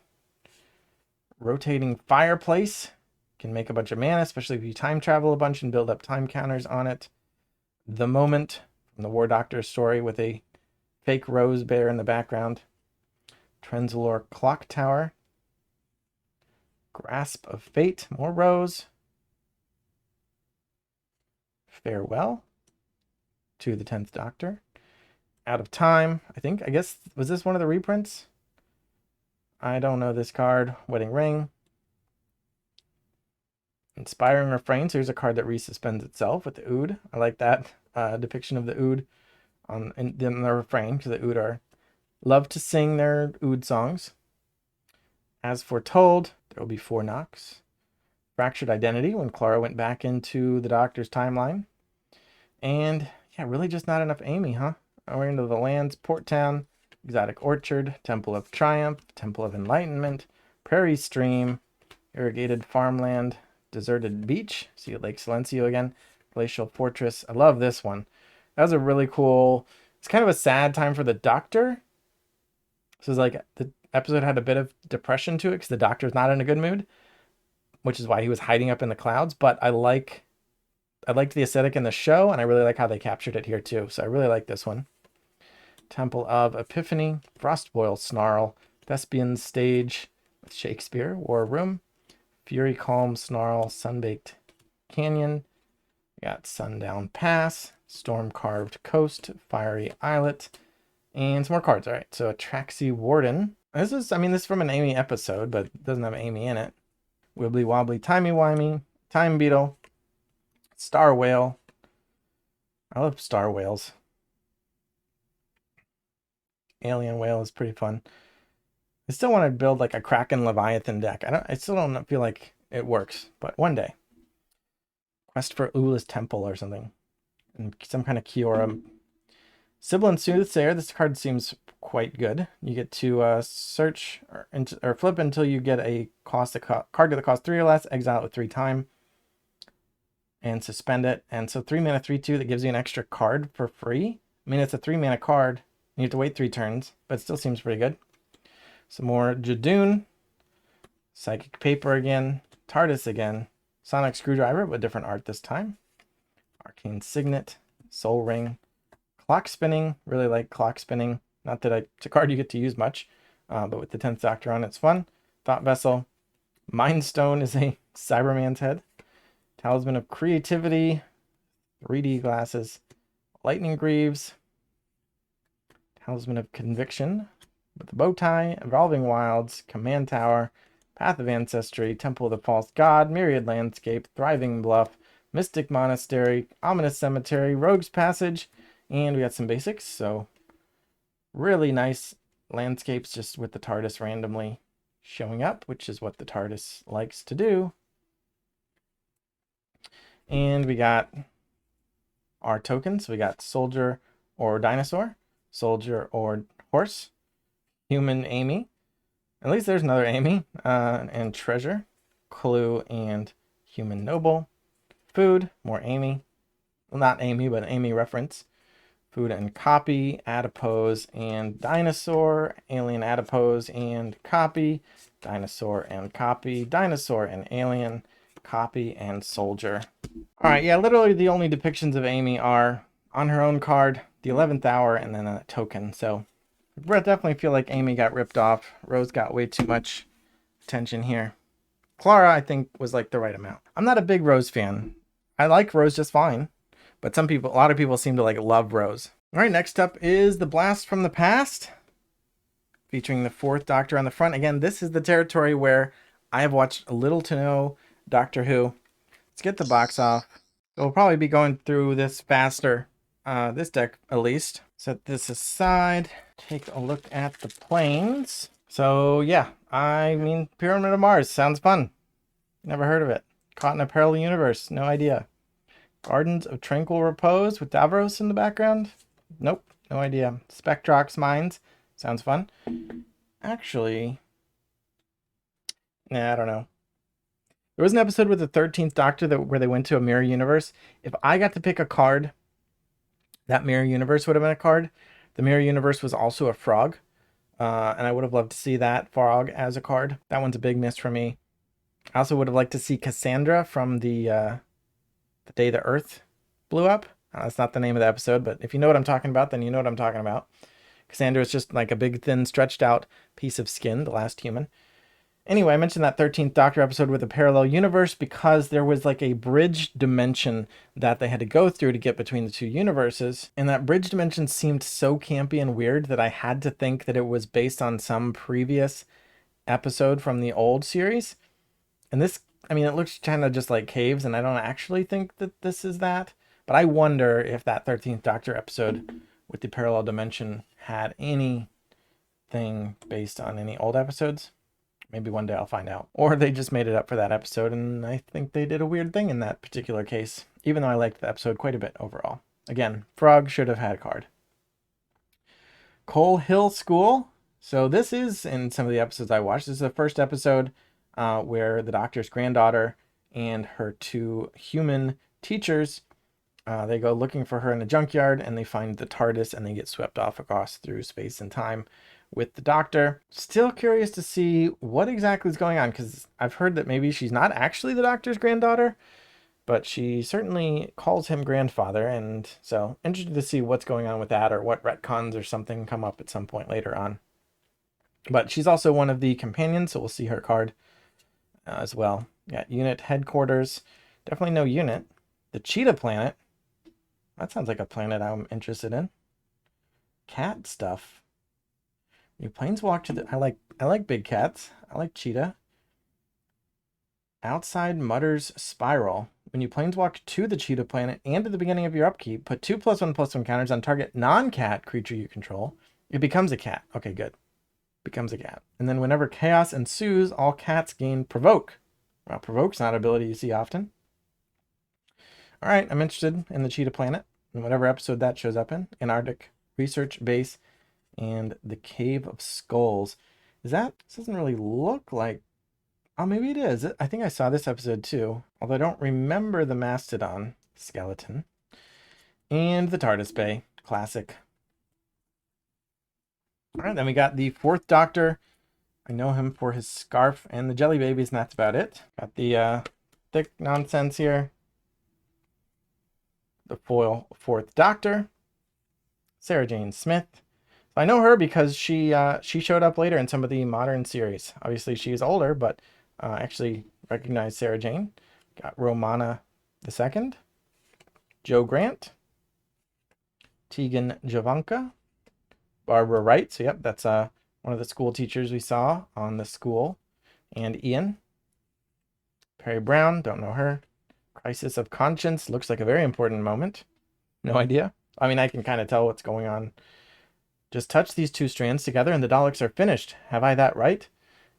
S1: Rotating Fireplace. Can make a bunch of mana, especially if you time travel a bunch and build up time counters on it. The Moment from the War Doctor's story with a fake rose bear in the background. Trenzalore Clock Tower. Grasp of Fate, more rose. Farewell to the 10th Doctor. Out of Time, I guess, was this one of the reprints? I don't know this card. Wedding Ring. Inspiring Refrain. So here's a card that resuspends itself with the Ood. I like that depiction of the Ood in the refrain, because the Ood love to sing their Ood songs. As Foretold, there will be 4 knocks. Fractured Identity, when Clara went back into the Doctor's timeline. And yeah, really just not enough Amy, huh? We're into the lands, Port Town, Exotic Orchard, Temple of Triumph, Temple of Enlightenment, Prairie Stream, Irrigated Farmland, Deserted Beach, see Lake Silencio again, Glacial Fortress. I love this one. That was a really cool, it's kind of a sad time for the Doctor. So it's like the episode had a bit of depression to it because the Doctor's not in a good mood, which is why he was hiding up in the clouds. But I liked the aesthetic in the show, and I really like how they captured it here too. So I really like this one. Temple of Epiphany, Frostboil Snarl, Thespian's Stage with Shakespeare, War Room, Fury Calm Snarl, Sunbaked Canyon. We got Sundown Pass, Storm Carved Coast, Fiery Islet, and some more cards. All right, so Atraxi Warden. This is from an Amy episode, but it doesn't have Amy in it. Wibbly Wobbly Timey Wimey, Time Beetle, Star Whale. I love Star Whales. Alien Whale is pretty fun. I still want to build like a Kraken Leviathan deck. I still don't feel like it works, but one day. Quest for Ula's Temple or something. And some kind of Kiora. Sibilant Soothsayer. This card seems quite good. You get to search or flip until you get a card that costs 3 or less, exile it with 3 time, and suspend it. And so 3 mana, 3/2, that gives you an extra card for free. I mean, it's a 3 mana card. You have to wait 3 turns, but it still seems pretty good. Some more Jadoon, Psychic Paper again, TARDIS again, Sonic Screwdriver with different art this time, Arcane Signet, Soul Ring, Clock Spinning. Really like Clock Spinning. Not that it's a card you get to use much, but with the 10th Doctor on, it's fun. Thought Vessel, Mind Stone is a Cyberman's head, Talisman of Creativity, 3D Glasses, Lightning Greaves, Talisman of Conviction with the Bow Tie, Evolving Wilds, Command Tower, Path of Ancestry, Temple of the False God, Myriad Landscape, Thriving Bluff, Mystic Monastery, Ominous Cemetery, Rogue's Passage, and we got some basics. So really nice landscapes just with the TARDIS randomly showing up, which is what the TARDIS likes to do. And we got our tokens. We got Soldier or Dinosaur, Soldier or Horse, Human Amy. At least there's another Amy. And Treasure, Clue, and Human Noble. Food, more Amy. Well, not Amy, but Amy reference. Food and Copy, Adipose and Dinosaur, Alien Adipose and Copy, Dinosaur and Copy, Dinosaur and Alien, Copy and Soldier. All right, yeah, literally the only depictions of Amy are on her own card, the 11th Hour, and then a token. So I definitely feel like Amy got ripped off. Rose got way too much attention here. Clara, I think, was like the right amount. I'm not a big Rose fan. I like Rose just fine. But a lot of people seem to like love Rose. All right, next up is the Blast from the Past. featuring the fourth Doctor on the front. Again, this is the territory where I have watched little to no Doctor Who. Let's get the box off. We'll probably be going through this faster, this deck at least. Set this aside. Take a look at the planes. So yeah, I mean, Pyramid of Mars sounds fun. Never heard of it. Caught in a Parallel Universe, no idea. Gardens of Tranquil Repose with Davros in the background. Nope, no idea. Spectrox Mines, sounds fun. Actually, nah, I don't know. There was an episode with the 13th Doctor where they went to a mirror universe. If I got to pick a card, that mirror universe would have been a card. The mirror universe was also a frog. And I would have loved to see that frog as a card. That one's a big miss for me. I also would have liked to see Cassandra from the day the Earth blew up. That's not the name of the episode, but if you know what I'm talking about, then you know what I'm talking about. Cassandra is just like a big, thin, stretched out piece of skin, the last human. Anyway, I mentioned that 13th Doctor episode with a parallel universe because there was like a bridge dimension that they had to go through to get between the two universes. And that bridge dimension seemed so campy and weird that I had to think that it was based on some previous episode from the old series. And this, I mean, it looks kind of just like caves, and I don't actually think that this is that. But I wonder if that 13th Doctor episode with the parallel dimension had anything based on any old episodes. Maybe one day I'll find out. Or they just made it up for that episode, and I think they did a weird thing in that particular case, even though I liked the episode quite a bit overall. Again, Frog should have had a card. Coal Hill School. So this is, in some of the episodes I watched, this is the first episode where the Doctor's granddaughter and her two human teachers, they go looking for her in a junkyard, and they find the TARDIS, and they get swept off across through space and time with the Doctor. Still curious to see what exactly is going on, because I've heard that maybe she's not actually the Doctor's granddaughter, but she certainly calls him grandfather, and so interested to see what's going on with that, or what retcons or something come up at some point later on. But she's also one of the companions, so we'll see her card as well. Yeah, unit headquarters. Definitely no unit. The Cheetah Planet. That sounds like a planet I'm interested in. Cat stuff. You planeswalk to the... I like big cats. I like cheetah. Outside Mutter's Spiral. When you planeswalk to the Cheetah Planet and at the beginning of your upkeep, put 2/1/1 counters on target non-cat creature you control. It becomes a cat. Okay, good. Becomes a cat. And then whenever chaos ensues, all cats gain Provoke. Well, Provoke's not an ability you see often. All right, I'm interested in the Cheetah Planet and whatever episode that shows up in. Antarctic Research Base and the Cave of Skulls. This doesn't really look like... Oh, maybe it is. I think I saw this episode too, although I don't remember the Mastodon skeleton. And the TARDIS Bay. Classic. All right, then we got the fourth Doctor. I know him for his scarf and the jelly babies, and that's about it. Got the thick nonsense here. The foil fourth Doctor. Sarah Jane Smith. I know her because she showed up later in some of the modern series. Obviously, she is older, but actually recognized Sarah Jane. Got Romana II. Joe Grant. Tegan Javanka. Barbara Wright. So, yep, that's one of the school teachers we saw on the school. And Ian. Perry Brown. Don't know her. Crisis of Conscience. Looks like a very important moment. No idea. I mean, I can kind of tell what's going on. Just touch these two strands together and the Daleks are finished. Have I that right?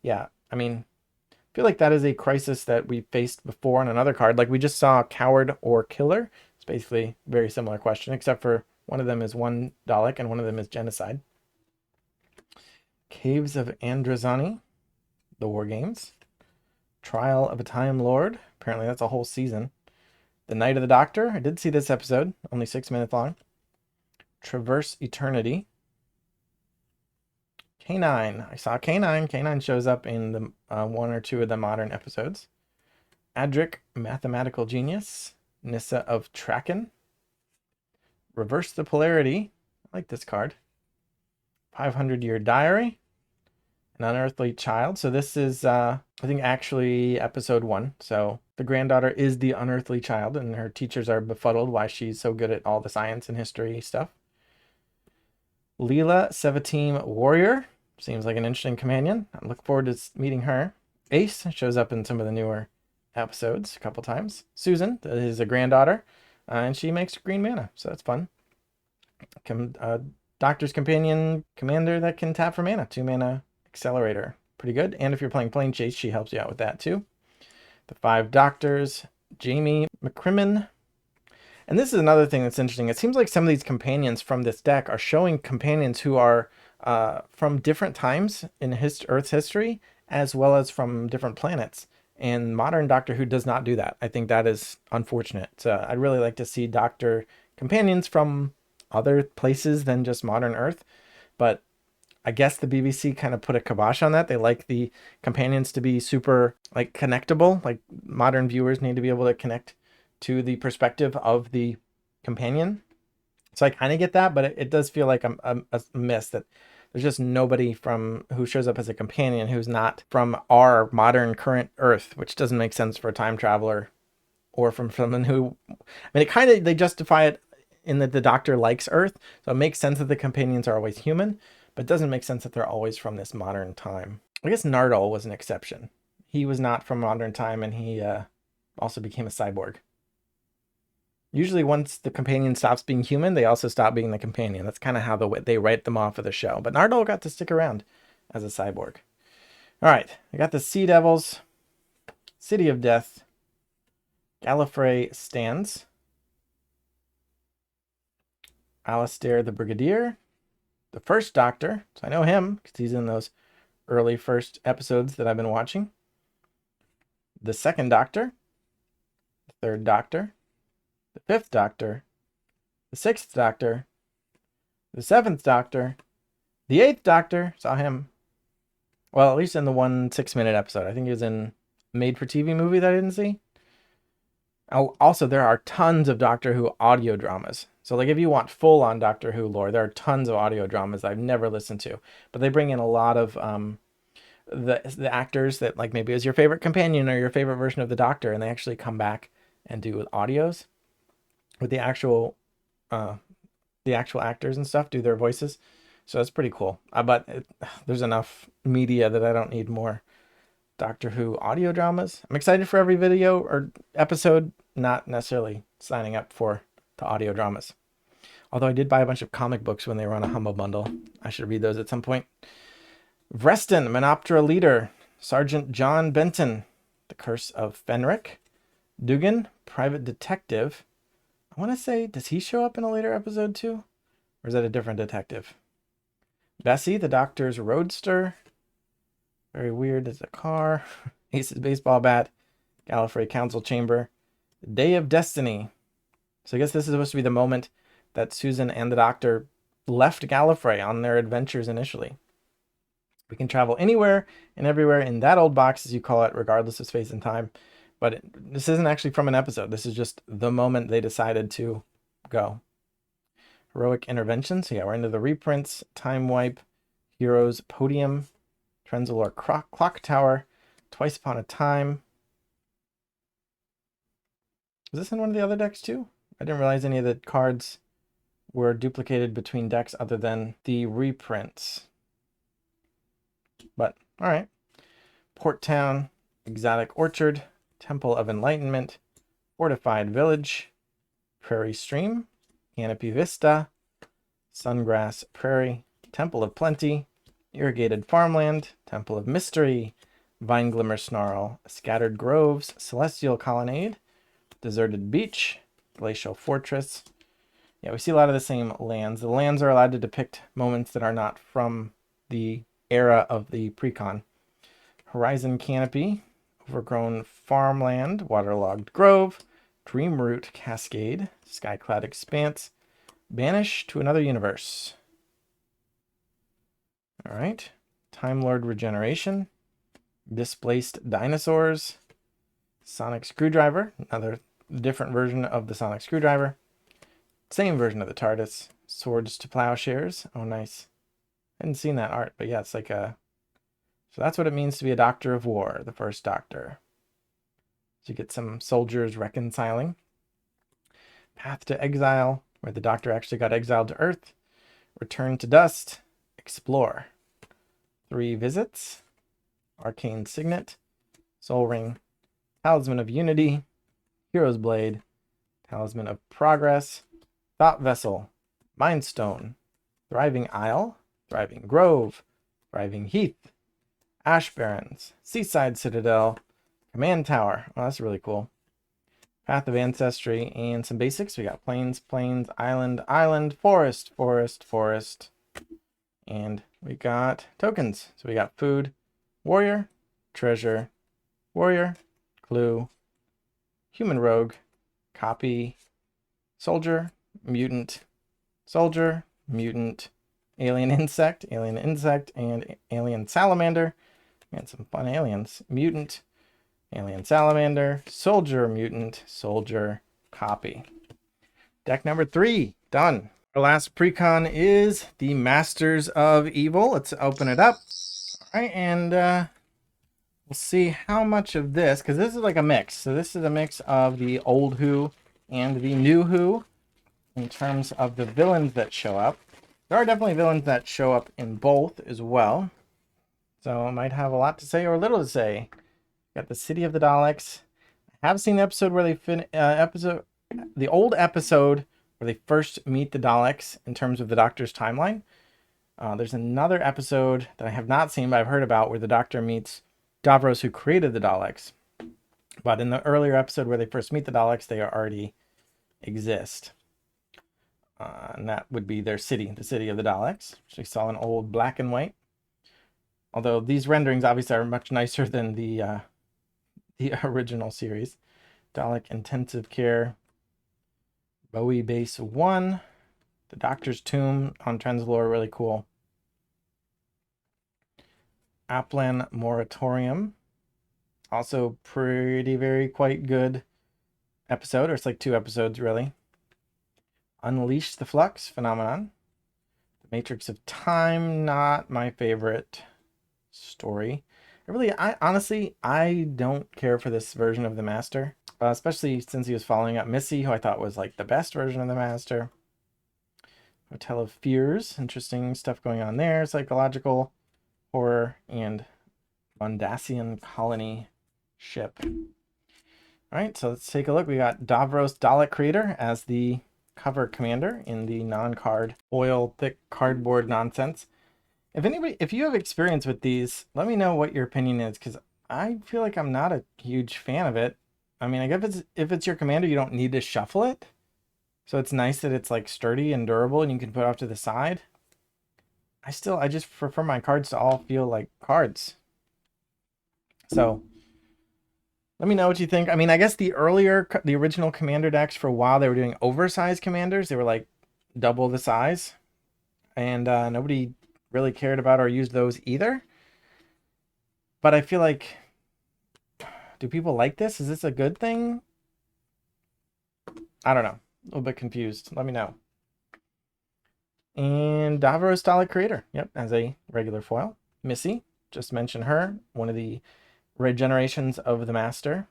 S1: Yeah, I mean, I feel like that is a crisis that we faced before on another card. Like we just saw Coward or Killer. It's basically a very similar question, except for one of them is one Dalek and one of them is genocide. Caves of Androzani, the War Games. Trial of a Time Lord. Apparently that's a whole season. The Night of the Doctor. I did see this episode, only 6 minutes long. Traverse Eternity. K9. I saw K9. K9 shows up in the one or two of the modern episodes. Adric, Mathematical Genius. Nissa of Traken. Reverse the Polarity. I like this card. 500-Year Diary. An Unearthly Child. So this is, I think, actually episode 1. So the granddaughter is the unearthly child, and her teachers are befuddled why she's so good at all the science and history stuff. Leela, Sevateem Warrior. Seems like an interesting companion. I look forward to meeting her. Ace shows up in some of the newer episodes a couple times. Susan is a granddaughter, and she makes green mana, so that's fun. Doctor's Companion commander that can tap for mana. 2 mana accelerator. Pretty good. And if you're playing Plane Chase, she helps you out with that too. The 5 Doctors. Jamie McCrimmon. And this is another thing that's interesting. It seems like some of these companions from this deck are showing companions who are from different times in Earth's history, as well as from different planets. And modern Doctor Who does not do that. I think that is unfortunate. So I'd really like to see Doctor companions from other places than just modern Earth. But I guess the BBC kind of put a kibosh on that. They like the companions to be super like connectable. Like modern viewers need to be able to connect to the perspective of the companion. So I kind of get that, but it does feel like a miss that there's just nobody from who shows up as a companion who's not from our modern current Earth, which doesn't make sense for a time traveler or from someone who, I mean, it kind of, they justify it in that the Doctor likes Earth. So it makes sense that the companions are always human, but it doesn't make sense that they're always from this modern time. I guess Nardole was an exception. He was not from modern time, and he also became a cyborg. Usually once the companion stops being human, they also stop being the companion. That's kind of how they write them off of the show. But Nardole got to stick around as a cyborg. All right, I got the Sea Devils, City of Death, Gallifrey Stands, Alistair the Brigadier, the First Doctor, so I know him because he's in those early first episodes that I've been watching, the Second Doctor, the Third Doctor, the Fifth Doctor, the Sixth Doctor, the Seventh Doctor, the Eighth Doctor, saw him, well, at least in the 1 6-minute episode. I think he was in a made-for-TV movie that I didn't see. Oh, also, there are tons of Doctor Who audio dramas. So, like, if you want full-on Doctor Who lore, there are tons of audio dramas I've never listened to. But they bring in a lot of the actors that, like, maybe is your favorite companion or your favorite version of the Doctor, and they actually come back and do audios with the actual actors and stuff, do their voices. So that's pretty cool. There's enough media that I don't need more Doctor Who audio dramas. I'm excited for every video or episode, not necessarily signing up for the audio dramas. Although I did buy a bunch of comic books when they were on a Humble Bundle. I should read those at some point. Vreston, Menoptera Leader, Sergeant John Benton, The Curse of Fenric, Dugan, Private Detective. I want to say, does he show up in a later episode too? Or is that a different detective? Bessie, the Doctor's Roadster. Very weird as a car. Ace's baseball bat. Gallifrey Council Chamber. Day of Destiny. So I guess this is supposed to be the moment that Susan and the Doctor left Gallifrey on their adventures initially. We can travel anywhere and everywhere in that old box, as you call it, regardless of space and time. But this isn't actually from an episode. This is just the moment they decided to go. Heroic Intervention. So yeah, we're into the reprints. Time Wipe. Heroes Podium. Trenzalore Clock Tower. Twice Upon a Time. Was this in one of the other decks too? I didn't realize any of the cards were duplicated between decks other than the reprints. But, all right. Port Town, Exotic Orchard, Temple of Enlightenment, Fortified Village, Prairie Stream, Canopy Vista, Sungrass Prairie, Temple of Plenty, Irrigated Farmland, Temple of Mystery, Vine Glimmer Snarl, Scattered Groves, Celestial Colonnade, Deserted Beach, Glacial Fortress. Yeah, we see a lot of the same lands. The lands are allowed to depict moments that are not from the era of the precon. Horizon Canopy, Overgrown Farmland, Waterlogged Grove, Dreamroot Cascade, Skyclad Expanse, Banish to Another Universe. All right. Time Lord Regeneration, Displaced Dinosaurs, Sonic Screwdriver, another different version of the Sonic Screwdriver, same version of the TARDIS, Swords to Plowshares. Oh, nice. I hadn't seen that art, but yeah, it's like a... So that's what it means to be a Doctor of War, the First Doctor. So you get some soldiers reconciling. Path to Exile, where the Doctor actually got exiled to Earth. Return to Dust. Explore. 3 visits, Arcane Signet, Soul Ring, Talisman of Unity, Hero's Blade, Talisman of Progress, Thought Vessel, Mind Stone, Thriving Isle, Thriving Grove, Thriving Heath, Ash Barrens, Seaside Citadel, Command Tower. Oh, that's really cool. Path of Ancestry, and some basics. We got Plains, Plains, Island, Island, Forest, Forest, Forest. And we got tokens. So we got Food, Warrior, Treasure, Warrior, Clue, Human Rogue, Copy, Soldier, Mutant, Soldier, Mutant, Alien Insect, and Alien Salamander. And some fun aliens. Mutant, Alien Salamander, Soldier, Mutant, Soldier, Copy. Deck number 3, done. Our last precon is the Masters of Evil. Let's open it up. All right, and we'll see how much of this, because this is like a mix. So this is a mix of the old Who and the new Who in terms of the villains that show up. There are definitely villains that show up in both as well. So I might have a lot to say or little to say. Got the City of the Daleks. I have seen the episode where they the old episode where they first meet the Daleks in terms of the Doctor's timeline. There's another episode that I have not seen, but I've heard about, where the Doctor meets Davros, who created the Daleks. But in the earlier episode where they first meet the Daleks, they already exist. And that would be their city, the City of the Daleks, which we saw in old black and white. Although these renderings obviously are much nicer than the original series. Dalek Intensive Care, Bowie Base 1, the Doctor's Tomb on Trenzalore, really cool. Aplan Moratorium, also quite good episode, or it's like 2 episodes really. Unleash the Flux Phenomenon, The Matrix of Time, not my favorite story. Honestly, I don't care for this version of the Master, especially since he was following up Missy, who I thought was like the best version of the Master. Hotel of Fears, interesting stuff going on there. Psychological horror and Mondasian colony ship. All right, so let's take a look. We got Davros Dalek Creator as the cover commander in the non-card foil thick cardboard nonsense. If you have experience with these, let me know what your opinion is, because I feel like I'm not a huge fan of it. I mean, I guess if it's your commander, you don't need to shuffle it. So it's nice that it's like sturdy and durable and you can put it off to the side. I just prefer my cards to all feel like cards. So let me know what you think. I mean, I guess the original commander decks, for a while, they were doing oversized commanders. They were like double the size. And nobody really cared about or used those either. But I feel like, do people like this? Is this a good thing? I don't know. A little bit confused. Let me know. And Davros Dalek Creator. Yep, as a regular foil. Missy, just mentioned her. One of the regenerations of the Master.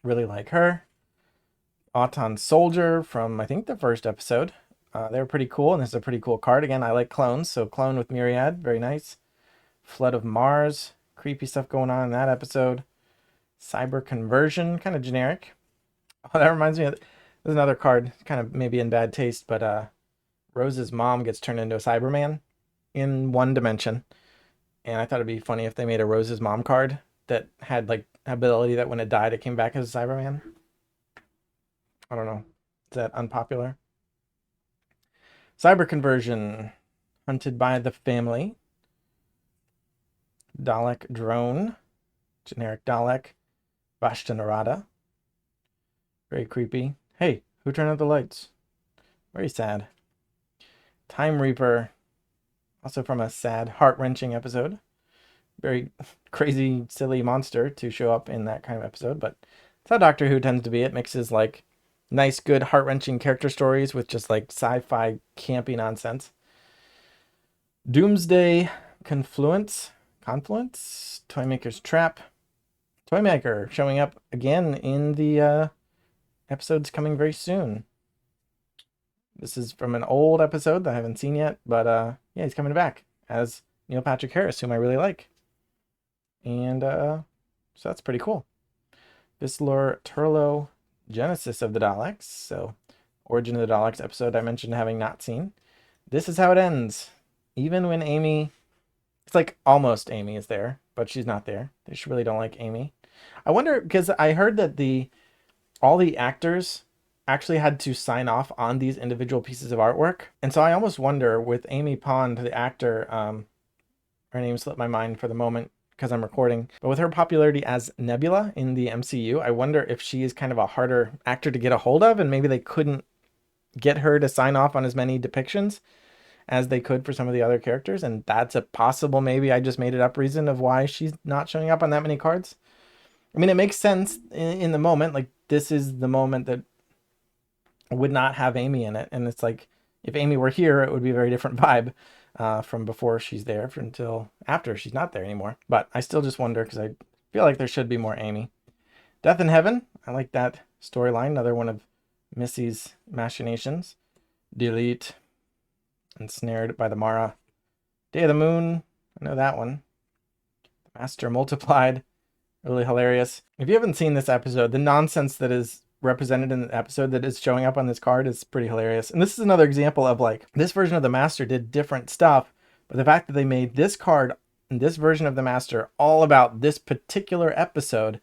S1: Really like her. Auton Soldier from, I think, the first episode. They were pretty cool, and this is a pretty cool card. Again, I like clones, so clone with Myriad, very nice. Flood of Mars, creepy stuff going on in that episode. Cyber Conversion, kind of generic. Oh, that reminds me of, there's another card, kind of maybe in bad taste, but Rose's mom gets turned into a Cyberman in one dimension. And I thought it'd be funny if they made a Rose's mom card that had like ability that when it died, it came back as a Cyberman. I don't know. Is that unpopular? Cyber Conversion, Hunted by the Family. Dalek Drone, generic Dalek. Vashta Narada. Very creepy. Hey, who turned out the lights? Very sad. Time Reaper, also from a sad, heart-wrenching episode. Very crazy, silly monster to show up in that kind of episode, but that's how Doctor Who tends to be. It mixes like nice, good, heart-wrenching character stories with just like sci-fi campy nonsense. Doomsday Confluence, Toymaker's Trap. Toymaker showing up again in the episodes coming very soon. This is from an old episode that I haven't seen yet, but yeah, he's coming back as Neil Patrick Harris, whom I really like. And so that's pretty cool. Visslor Turlo, Genesis of the Daleks. So Origin of the Daleks episode I mentioned having not seen. This is how it ends. Even when Amy, it's like almost Amy is there, but she's not there. They just really don't like Amy. I wonder, because I heard that all the actors actually had to sign off on these individual pieces of artwork. And so I almost wonder with Amy Pond, the actor, her name slipped my mind for the moment because I'm recording, but with her popularity as Nebula in the MCU, I wonder if she is kind of a harder actor to get a hold of, and maybe they couldn't get her to sign off on as many depictions as they could for some of the other characters. And that's a possible, maybe I just made it up reason of why she's not showing up on that many cards. I mean, it makes sense in the moment. Like, this is the moment that would not have Amy in it. And it's like, if Amy were here, it would be a very different vibe from before she's there until after she's not there anymore. But I still just wonder, because I feel like there should be more Amy. Death in Heaven. I like that storyline. Another one of Missy's machinations. Delete. Ensnared by the Mara. Day of the Moon. I know that one. The Master Multiplied. Really hilarious. If you haven't seen this episode, the nonsense that is represented in the episode that is showing up on this card is pretty hilarious. And this is another example of, like, this version of the Master did different stuff, but the fact that they made this card and this version of the Master all about this particular episode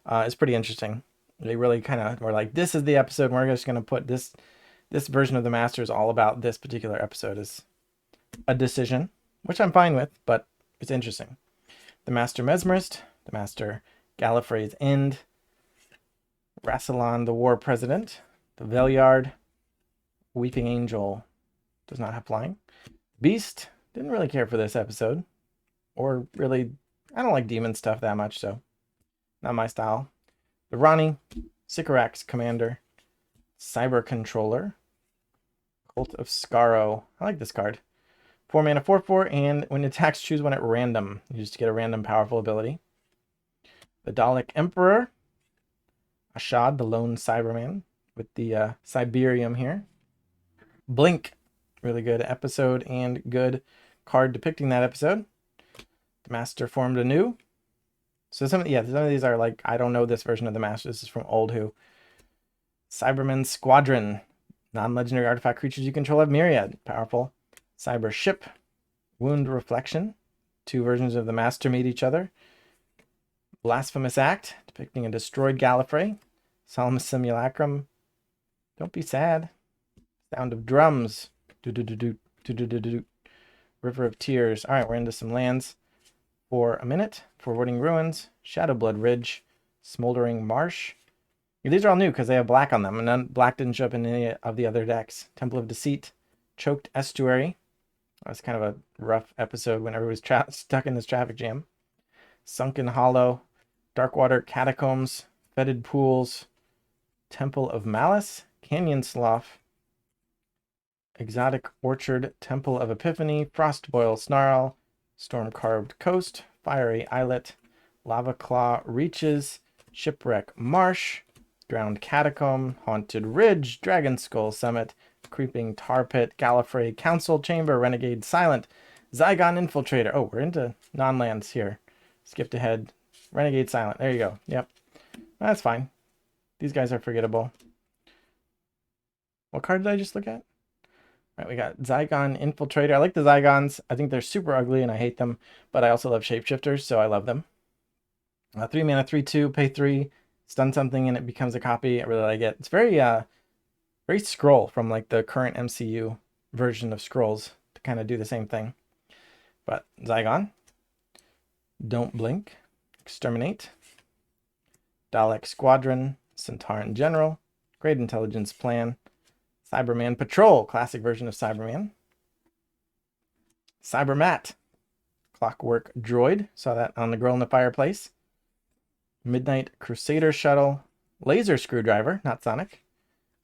S1: is pretty interesting. They really kind of were like, this is the episode, and we're just going to put this version of the Master is all about this particular episode. Is a decision, which I'm fine with, but it's interesting. The Master Mesmerist, the Master Gallifrey's End, Rassilon the War President, the Velyard, Weeping Angel does not have flying. Beast, didn't really care for this episode, or really, I don't like demon stuff that much, so not my style. The Ronnie, Sycorax Commander, Cyber Controller, Cult of Skaro. I like this card. 4 mana, 4/4, and when it attacks, choose one at random. You just get a random powerful ability. The Dalek Emperor, Ashad, the lone Cyberman, with the Siberium here. Blink, really good episode and good card depicting that episode. The Master Formed Anew. So some of these are like, I don't know this version of the Master. This is from Old Who. Cyberman Squadron, non-legendary artifact creatures you control have Myriad, powerful. Cyber Ship, Wound Reflection. 2 versions of the Master meet each other. Blasphemous Act, depicting a destroyed Gallifrey. Solemn Simulacrum. Don't be sad. Sound of Drums. Do-do-do-do. River of Tears. All right, we're into some lands for a minute. Forwarding Ruins. Shadowblood Ridge. Smoldering Marsh. These are all new because they have black on them, and none black didn't show up in any of the other decks. Temple of Deceit. Choked Estuary. That was kind of a rough episode when everybody was stuck in this traffic jam. Sunken Hollow. Darkwater Catacombs. Fetid Pools. Temple of Malice. Canyon Slough. Exotic Orchard. Temple of Epiphany. Frostboil Snarl. Storm-Carved Coast. Fiery Islet. Lava Claw Reaches. Shipwreck Marsh. Drowned Catacomb. Haunted Ridge. Dragon Skull Summit. Creeping Tar Pit. Gallifrey Council Chamber. Renegade Silent. Zygon Infiltrator. Oh, we're into non-lands here. Skipped ahead. Renegade Silent. There you go. Yep. That's fine. These guys are forgettable. What card did I just look at? All right, we got Zygon Infiltrator. I like the Zygons. I think they're super ugly and I hate them, but I also love shapeshifters, so I love them. 3 mana, 3/2, pay 3, stun something and it becomes a copy. I really like it. It's very very Scroll from like the current MCU version of Scrolls to kind of do the same thing. But Zygon. Don't Blink. Exterminate. Dalek Squadron. Centauran General. Great Intelligence Plan. Cyberman Patrol, classic version of Cyberman. Cybermat, Clockwork Droid, saw that on the Girl in the Fireplace. Midnight Crusader Shuttle, Laser Screwdriver, not Sonic.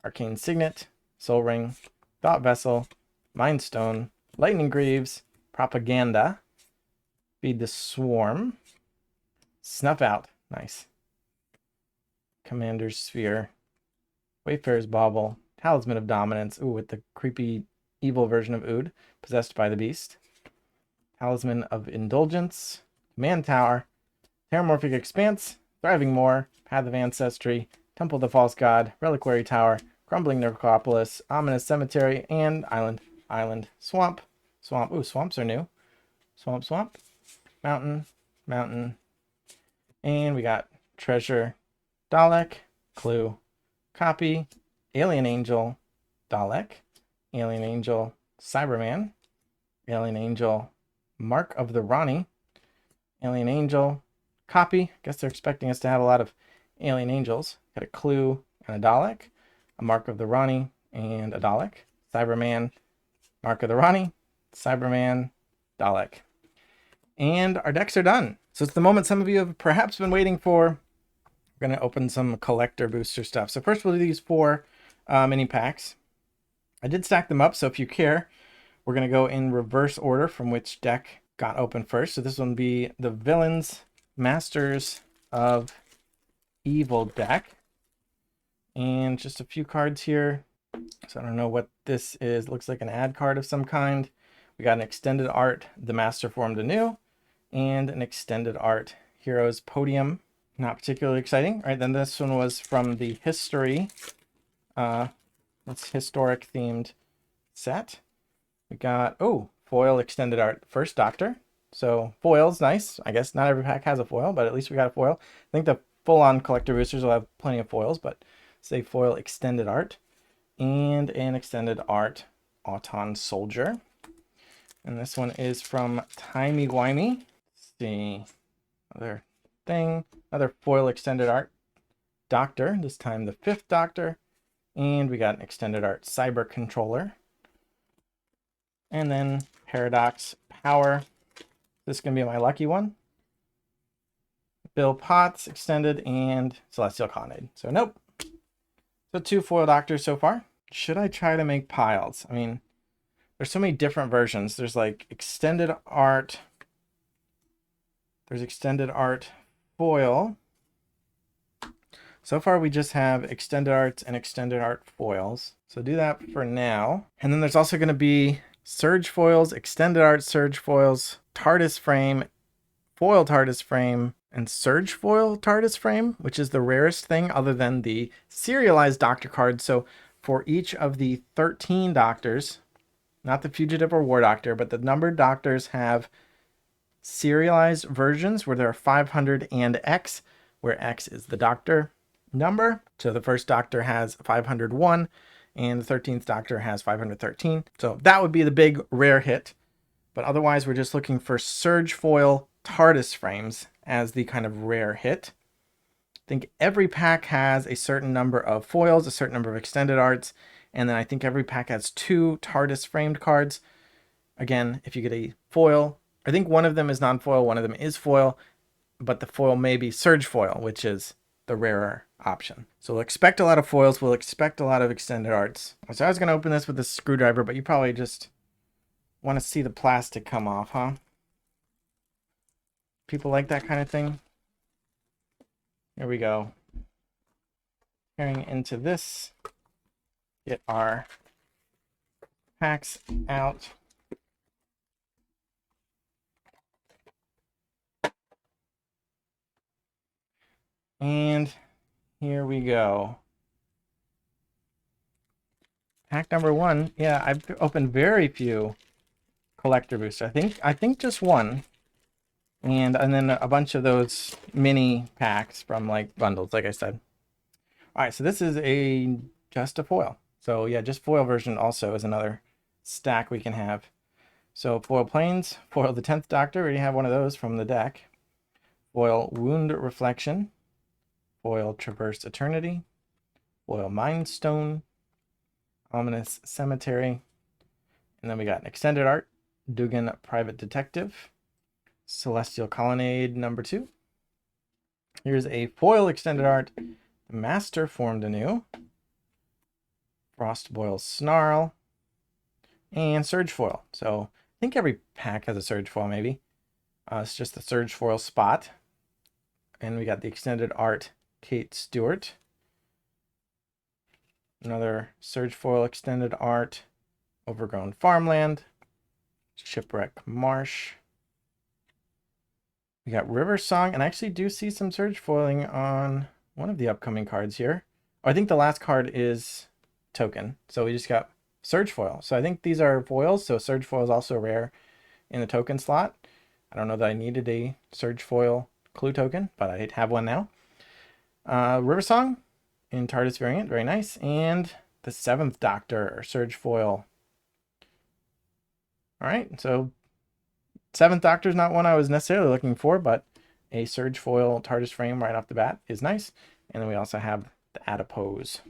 S1: Arcane Signet, Soul Ring, Thought Vessel, Mind Stone, Lightning Greaves, Propaganda, Feed the Swarm, Snuff Out, nice. Commander's Sphere, Wayfarer's Bauble, Talisman of Dominance. Ooh, with the creepy evil version of Ood, possessed by the beast. Talisman of Indulgence, Command Tower, Terramorphic Expanse, Thriving Moor, Path of Ancestry, Temple of the False God, Reliquary Tower, Crumbling Necropolis, Ominous Cemetery, and Island. Island. Swamp. Swamp. Ooh, swamps are new. Swamp, swamp. Mountain. Mountain. And we got Treasure. Dalek. Clue. Copy. Alien Angel. Dalek. Alien Angel. Cyberman. Alien Angel. Mark of the Ronnie. Alien Angel. Copy. Guess they're expecting us to have a lot of alien angels. Got a Clue and a Dalek. A Mark of the Ronnie and a Dalek. Cyberman. Mark of the Ronnie. Cyberman. Dalek. And our decks are done. So it's the moment some of you have perhaps been waiting for. We're going to open some collector booster stuff. So first we'll do these 4 mini packs. I did stack them up, so if you care, we're going to go in reverse order from which deck got open first. So this one will be the Villains Masters of Evil deck. And just a few cards here. So I don't know what this is. It looks like an ad card of some kind. We got an extended art, The Master Formed Anew, and an extended art, Heroes Podium. Not particularly exciting. All right, then this one was from the History. That's historic themed set. We got, oh, foil extended art, First Doctor. So foil's nice. I guess not every pack has a foil, but at least we got a foil. I think the full-on collector boosters will have plenty of foils, but say foil extended art. And an extended art, Auton Soldier. And this one is from Timey Wimey. Let's see. Another thing. Another foil extended art, Doctor. This time the 5th Doctor. And we got an extended art, Cyber Controller. And then Paradox Power. This is going to be my lucky one. Bill Potts extended and Celestial Colonnade. So nope. So 2 foil Doctors so far. Should I try to make piles? I mean, there's so many different versions. There's like extended art. There's extended art foil. So far we just have extended arts and extended art foils. So do that for now. And then there's also going to be Surge foils, extended art Surge foils, TARDIS frame, foil TARDIS frame, and Surge foil TARDIS frame, which is the rarest thing other than the serialized Doctor card. So for each of the 13 Doctors, not the Fugitive or War Doctor, but the numbered Doctors have serialized versions where there are 500 and X, where X is the Doctor number. So the first Doctor has 501 and the 13th Doctor has 513. So that would be the big rare hit. But otherwise, we're just looking for Surge foil TARDIS frames as the kind of rare hit. I think every pack has a certain number of foils, a certain number of extended arts, and then I think every pack has 2 TARDIS framed cards. Again, if you get a foil, I think one of them is non-foil, one of them is foil, but the foil may be Surge foil, which is the rarer option. So we'll expect a lot of foils, we'll expect a lot of extended arts. So I was going to open this with a screwdriver, but you probably just want to see the plastic come off, huh? People like that kind of thing. Here we go. Tearing into this. Get our packs out. And here we go. Pack number 1. Yeah, I've opened very few collector boosters. I think just one. And then a bunch of those mini packs from like bundles, like I said. All right, so this is just a foil. So yeah, just foil version also is another stack we can have. So foil planes, foil the 10th Doctor, we already have one of those from the deck. Foil Wound Reflection, foil Traverse Eternity, foil Mind Stone, Ominous Cemetery, and then we got an extended art, Dugan Private Detective, Celestial Colonnade number 2. Here's a foil extended art, Master Formed Anew, Frostboil Snarl, and Surge foil. So I think every pack has a Surge foil maybe. It's just the Surge foil spot. And we got the extended art, Kate Stewart. Another Surge foil extended art, Overgrown Farmland, Shipwreck Marsh, We got River Song, and I actually do see some surge foiling on one of the upcoming cards here. Oh, I think the last card is token. So we just got surge foil. So I think these are foils. So surge foil is also rare in the token slot. I don't know that I needed a surge foil clue token, but I have one now. River Song in TARDIS variant, very nice. And the 7th Doctor, surge foil. All right, so 7th Doctor is not one I was necessarily looking for, but a surge foil TARDIS frame right off the bat is nice. And then we also have the Adipose.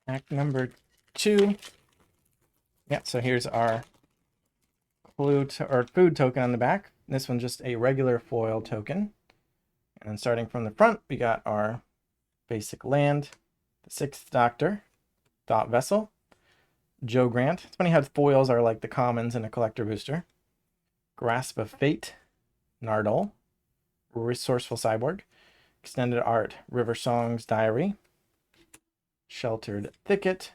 S1: Act number 2. Yeah, so here's our clue or food token on the back. This one's just a regular foil token. And then starting from the front, we got our basic land, the 6th Doctor, Thought Vessel, Joe Grant. It's funny how foils are like the commons in a collector booster. Grasp of Fate, Nardole, Resourceful Cyborg, Extended Art, River Song's Diary, Sheltered Thicket,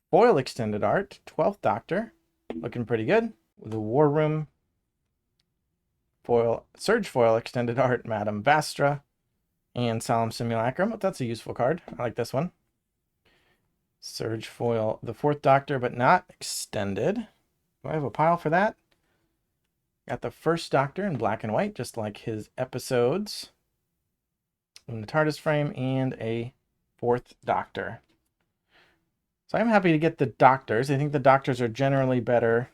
S1: foil extended art, 12th Doctor, looking pretty good. The War Room, foil, surge foil extended art, Madame Vastra, and Solemn Simulacrum. Oh, that's a useful card. I like this one. Surge foil, the 4th Doctor, but not extended. Do I have a pile for that? Got the 1st Doctor in black and white, just like his episodes in the TARDIS frame, and a 4th Doctor. So I'm happy to get the Doctors. I think the Doctors are generally better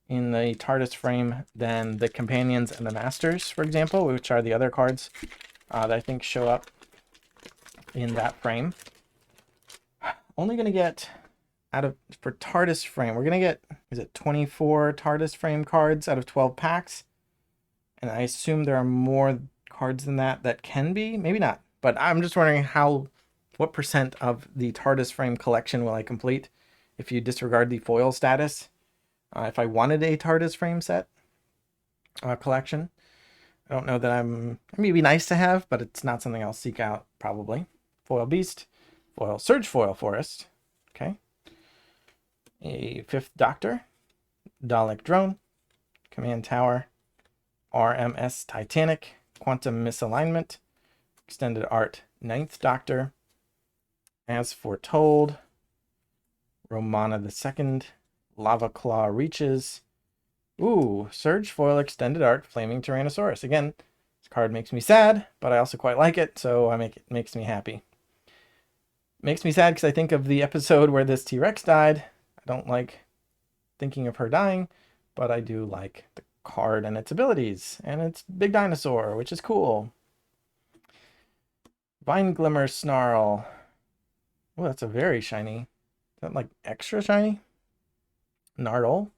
S1: in the TARDIS frame than the Companions and the Masters, for example, which are the other cards that I think show up in that frame. Only going to get for TARDIS frame, we're going to get, is it 24 TARDIS frame cards out of 12 packs? And I assume there are more cards than that can be, maybe not. But I'm just wondering what percent of the TARDIS frame collection will I complete if you disregard the foil status? If I wanted a TARDIS frame set collection, I don't know that it may be nice to have, but it's not something I'll seek out probably. Foil Beast, foil Surge Foil Forest, okay. A 5th Doctor, Dalek Drone, Command Tower, RMS Titanic, Quantum Misalignment, Extended Art, 9th Doctor, As Foretold, Romana II, Lava Claw Reaches. Ooh, Surge Foil Extended Art, Flaming Tyrannosaurus. Again, this card makes me sad, but I also quite like it, so it makes me happy. Makes me sad because I think of the episode where this T-Rex died. I don't like thinking of her dying, but I do like the card and its abilities, and it's big dinosaur, which is cool. Vine Glimmer Snarl. Oh, that's a very shiny. Is that like extra shiny? Nardole,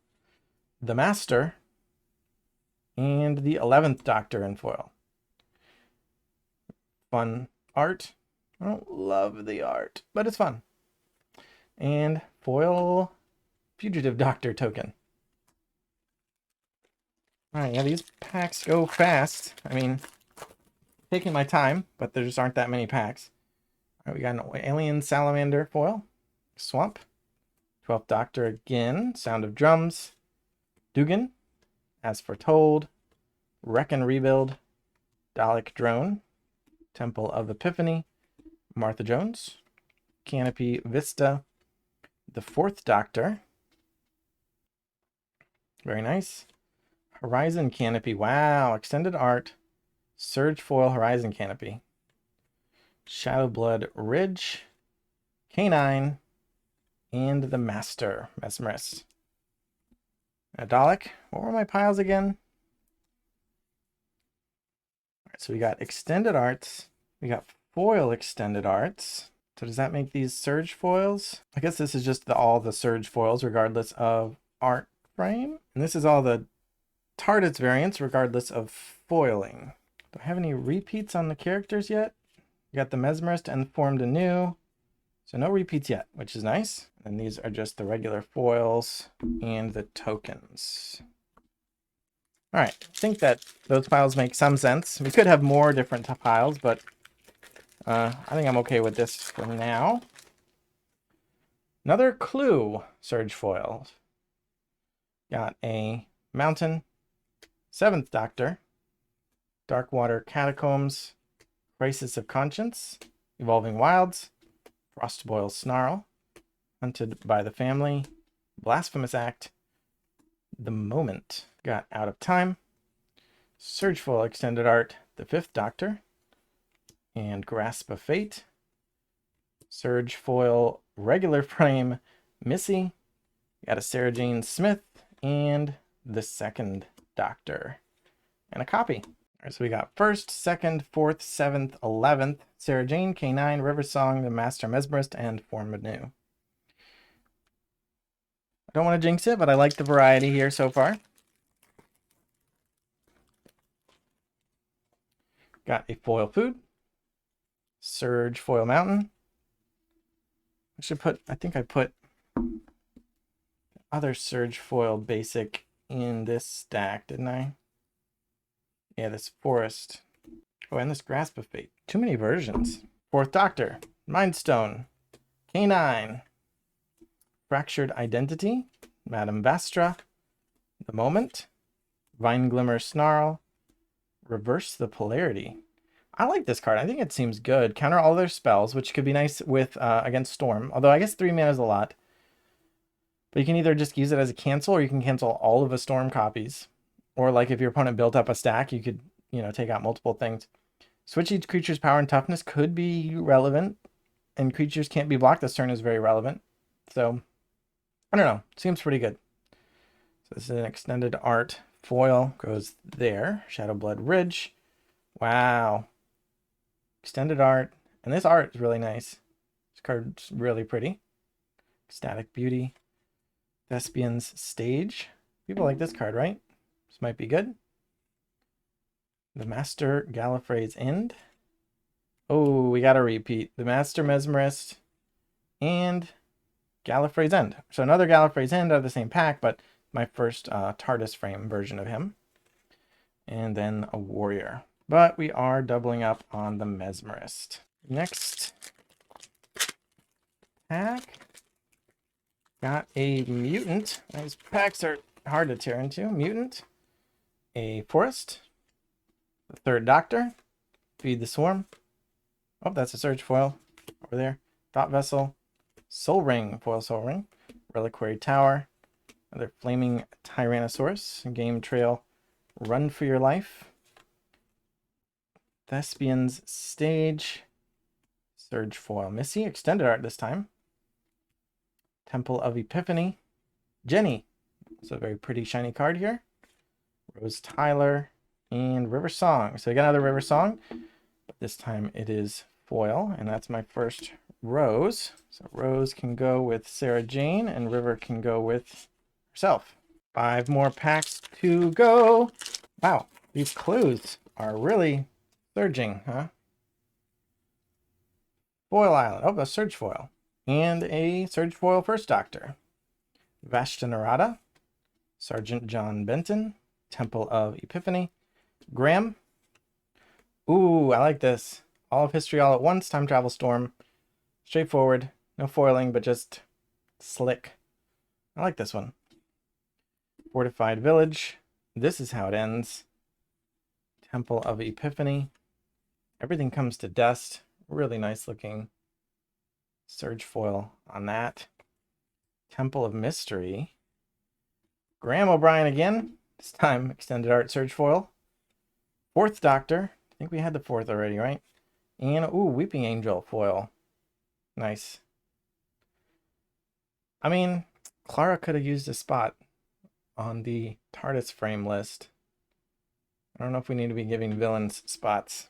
S1: the Master, and the 11th Doctor in foil. Fun art. I don't love the art, but it's fun. And foil Fugitive Doctor token. All right, yeah, these packs go fast. I mean, taking my time, but there just aren't that many packs. All right, we got an Alien Salamander foil, Swamp, 12th Doctor again, Sound of Drums, Dugan, As Foretold, Wreck and Rebuild, Dalek Drone, Temple of Epiphany, Martha Jones, Canopy Vista, the 4th Doctor, very nice, Horizon Canopy, wow, extended art, Surge Foil Horizon Canopy, Shadowblood Ridge, Canine, and the Master, Mesmerist. Dalek, what were my piles again? All right, so we got extended arts, we got foil extended arts. So does that make these surge foils? I guess this is just all the surge foils regardless of art frame. And this is all the TARDIS variants regardless of foiling. Do I have any repeats on the characters yet? We got the Mesmerist and Formed Anew. So no repeats yet, which is nice. And these are just the regular foils and the tokens. All right, I think that those piles make some sense. We could have more different piles, but I think I'm okay with this for now. Another clue, surge foils. Got a mountain, 7th Doctor, Darkwater Catacombs, Crisis of Conscience, Evolving Wilds, Frostboil Snarl, Hunted by the Family, Blasphemous Act, The Moment, got Out of Time, Surgefoil Extended Art, The 5th Doctor, and Grasp of Fate, Surgefoil Regular Frame, Missy, got a Sarah Jane Smith, and the 2nd Doctor, and a copy. All right, so we got 1st, 2nd, 4th, 7th, 11th, Sarah Jane, K9, River Song, the Master Mesmerist, and Form Anew. I don't want to jinx it, but I like the variety here so far. Got a foil food, Surge Foil Mountain. I think I put other Surge Foil basic in this stack, didn't I? Yeah, this Forest. Oh, and this Grasp of Fate. Too many versions. 4th Doctor, Mind Stone, K9, Fractured Identity, Madame Vastra, The Moment, Vine Glimmer Snarl, Reverse the Polarity. I like this card. I think it seems good. Counter all their spells, which could be nice with against Storm. Although I guess 3 mana is a lot. But you can either just use it as a cancel, or you can cancel all of a Storm copies. Or like if your opponent built up a stack, you could, take out multiple things. Switch each creature's power and toughness could be relevant. And creatures can't be blocked this turn is very relevant. So, I don't know. Seems pretty good. So this is an extended art. Foil goes there. Shadowblood Ridge. Wow. Extended art. And this art is really nice. This card's really pretty. Ecstatic Beauty. Thespian's Stage. People like this card, right? This might be good. The Master Gallifrey's End. Oh, we got a repeat. The Master Mesmerist and Gallifrey's End. So another Gallifrey's End out of the same pack, but my first TARDIS frame version of him. And then a Warrior. But we are doubling up on the Mesmerist. Next pack. Got a Mutant. These packs are hard to tear into. Mutant. A Forest. The 3rd Doctor. Feed the Swarm. Oh, that's a Surge Foil over there. Thought Vessel. Soul Ring. Foil Soul Ring. Reliquary Tower. Another Flaming Tyrannosaurus. Game Trail. Run for Your Life. Thespian's Stage. Surge Foil Missy. Extended art this time. Temple of Epiphany. Jenny. It's a very pretty shiny card here. Rose Tyler. And River Song. So we got another River Song. But this time it is foil. And that's my first Rose. So Rose can go with Sarah Jane. And River can go with herself. 5 more packs to go. Wow. These clues are really surging, huh? Foil Island. Oh, a Surge Foil. And a Surge Foil 1st Doctor. Vashta Narada. Sergeant John Benton. Temple of Epiphany. Graham. Ooh, I like this. All of History all at once. Time Travel Storm. Straightforward. No foiling, but just slick. I like this one. Fortified Village. This is how it ends. Temple of Epiphany. Everything comes to dust. Really nice looking Surge Foil on that. Temple of Mystery. Graham O'Brien again. This time extended art Surge Foil. 4th Doctor. I think we had the 4th already, right? And, ooh, Weeping Angel foil. Nice. I mean, Clara could have used a spot on the TARDIS frame list. I don't know if we need to be giving villains spots.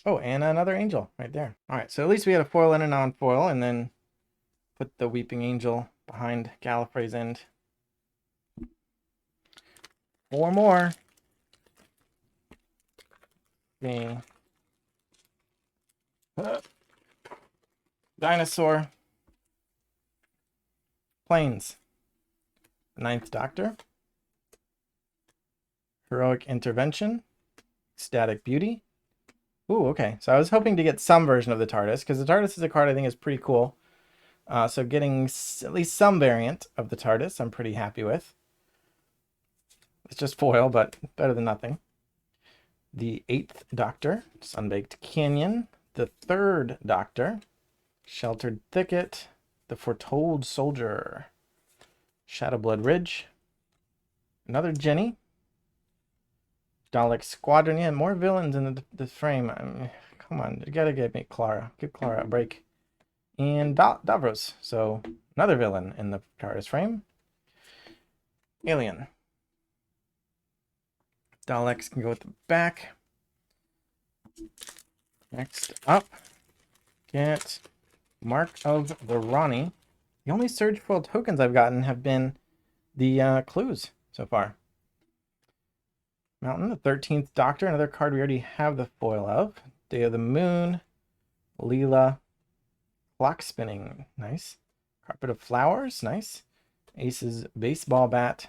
S1: Oh, and another angel right there. All right, so at least we had a foil and a non-foil, and then put the Weeping Angel behind Gallifrey's End. 4 more. Okay. Dinosaur. Planes. 9th Doctor. Heroic Intervention. Ecstatic Beauty. Ooh, okay. So I was hoping to get some version of the TARDIS, because the TARDIS is a card I think is pretty cool. So getting at least some variant of the TARDIS I'm pretty happy with. It's just foil, but better than nothing. The 8th Doctor, Sunbaked Canyon. The 3rd Doctor, Sheltered Thicket. The Foretold Soldier, Shadowblood Ridge. Another Jenny. Dalek Squadron. Yeah, more villains in the frame. I mean, come on, you gotta give me Clara. Give Clara a break. And Davros. So another villain in the TARDIS frame. Alien. Daleks can go at the back. Next up, get Mark of the Ronnie. The only Surge Foil tokens I've gotten have been the clues so far. Mountain, the 13th Doctor, another card we already have the foil of. Day of the Moon, Leela, Clock Spinning, nice. Carpet of Flowers, nice. Ace's Baseball Bat,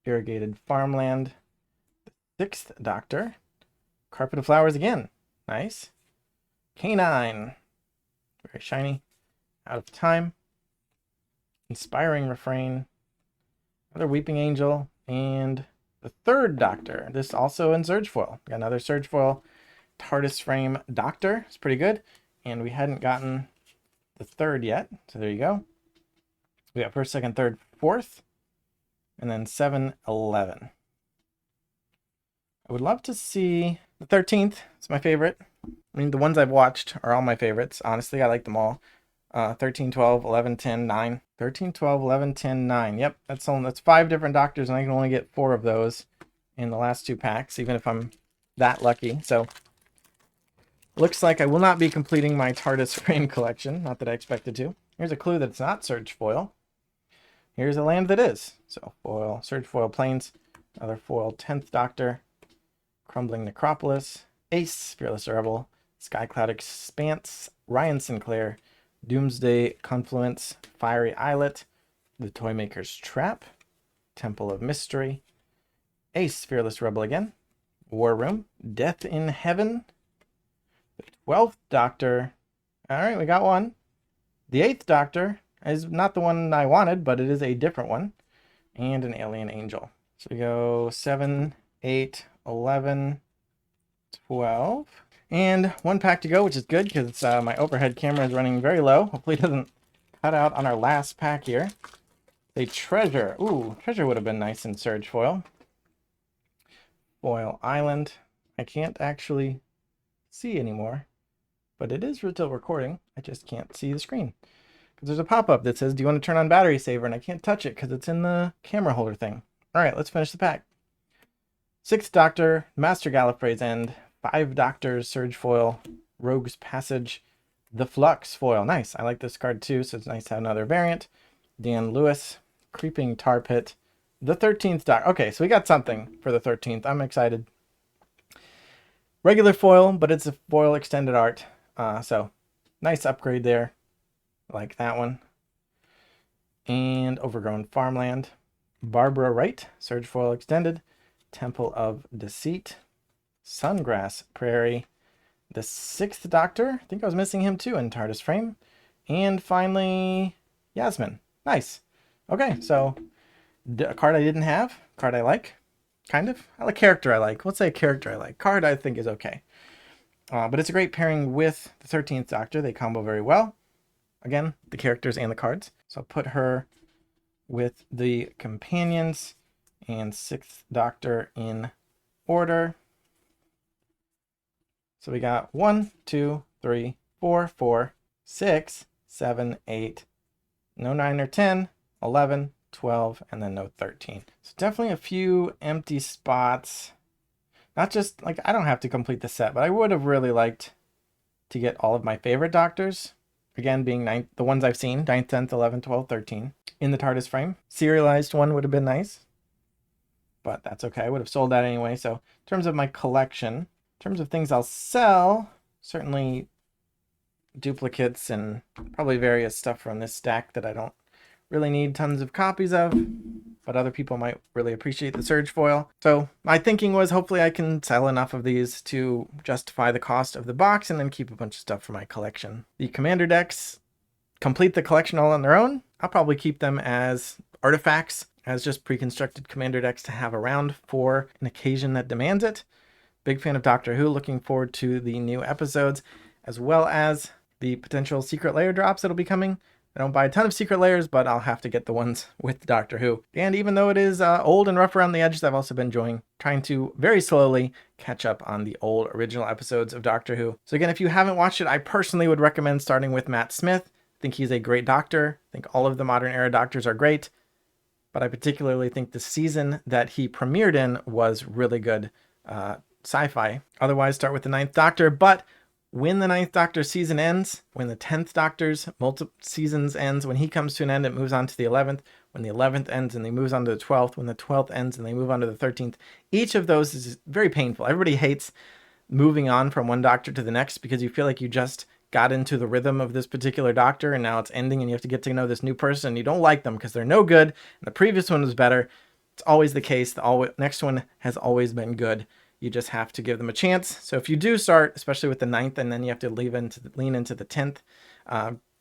S1: Irrigated Farmland, the 6th Doctor, Carpet of Flowers again, nice. Canine, very shiny. Out of Time, Inspiring Refrain, another Weeping Angel, and the 3rd Doctor. This also in Surge Foil. Got another Surge Foil TARDIS frame Doctor. It's pretty good. And we hadn't gotten the 3rd yet. So there you go. We got 1st, 2nd, 3rd, 4th. And then 7, 11. I would love to see the 13th. It's my favorite. I mean, the ones I've watched are all my favorites. Honestly, I like them all. 13, 12, 11, 10, 9. 13, 12, 11, 10, 9. Yep, that's 5 different Doctors, and I can only get 4 of those in the last 2 packs, even if I'm that lucky. So, looks like I will not be completing my TARDIS frame collection. Not that I expected to. Here's a clue that it's not Surge Foil. Here's a land that is. So, foil, Surge Foil Plains. Another foil 10th Doctor. Crumbling Necropolis. Ace, Fearless Rebel. Skycloud Expanse. Ryan Sinclair. Doomsday Confluence, Fiery Islet, The Toymaker's Trap, Temple of Mystery, Ace, Fearless Rebel again, War Room, Death in Heaven, the 12th Doctor. All right, we got one. The 8th Doctor is not the one I wanted, but it is a different one, and an Alien Angel. So we go 7, 8, 11, 12. And 1 pack to go, which is good because my overhead camera is running very low. Hopefully it doesn't cut out on our last pack here. A Treasure. Ooh, Treasure would have been nice in Surge Foil. Foil Island. I can't actually see anymore, but it is still recording. I just can't see the screen. Because there's a pop-up that says, do you want to turn on battery saver? And I can't touch it because it's in the camera holder thing. All right, let's finish the pack. 6th Doctor, Master Gallifrey's End. 5 Doctors, Surge Foil, Rogue's Passage, the Flux Foil. Nice. I like this card too, so it's nice to have another variant. Dan Lewis, Creeping Tar Pit, the 13th Doctor. Okay, so we got something for the 13th. I'm excited. Regular foil, but it's a foil extended art. So nice upgrade there. I like that one. And Overgrown Farmland. Barbara Wright, Surge Foil extended. Temple of Deceit. Sungrass Prairie, the 6th Doctor. I think I was missing him too in TARDIS frame. And finally, Yasmin. Nice. Okay, so a card I didn't have, card I like, kind of. I like character I like. Let's say a character I like. Card I think is okay. But it's a great pairing with the 13th Doctor. They combo very well. Again, the characters and the cards. So I'll put her with the companions and 6th Doctor in order. So we got 1, 2, 3, 4, 4, 6, 7, 8, no 9 or 10, 11, 12, and then no 13. So definitely a few empty spots. Not just, like, I don't have to complete the set, but I would have really liked to get all of my favorite Doctors. Again, being the ones I've seen, 9th, 10th, 11th, 12th, 13, in the TARDIS frame. Serialized one would have been nice, but that's okay. I would have sold that anyway. So in terms of my collection, in terms of things I'll sell, certainly duplicates and probably various stuff from this stack that I don't really need tons of copies of, but other people might really appreciate the Surge Foil. So my thinking was hopefully I can sell enough of these to justify the cost of the box and then keep a bunch of stuff for my collection. The Commander decks complete the collection all on their own. I'll probably keep them as artifacts as just pre-constructed commander decks to have around for an occasion that demands it. Big fan of Doctor Who, looking forward to the new episodes, as well as the potential secret layer drops that'll be coming. I don't buy a ton of secret layers, but I'll have to get the ones with Doctor Who. And even though it is old and rough around the edges, I've also been trying to very slowly catch up on the old original episodes of Doctor Who. So again, if you haven't watched it, I personally would recommend starting with Matt Smith. I think he's a great doctor. I think all of the modern era doctors are great, but I particularly think the season that he premiered in was really good sci-fi. Otherwise, start with the Ninth Doctor, but when the Ninth Doctor season ends, when the 10th Doctor's multiple seasons ends, when he comes to an end, it moves on to the 11th. When the 11th ends and they moves on to the 12th, when the 12th ends and they move on to the 13th, each of those is very painful. Everybody hates moving on from one doctor to the next because you feel like you just got into the rhythm of this particular doctor and now it's ending and you have to get to know this new person and you don't like them because they're no good and the previous one was better. It's always the case. The next one has always been good. You just have to give them a chance. So if you do start, especially with the 9th, and then you have to lean into the 10th,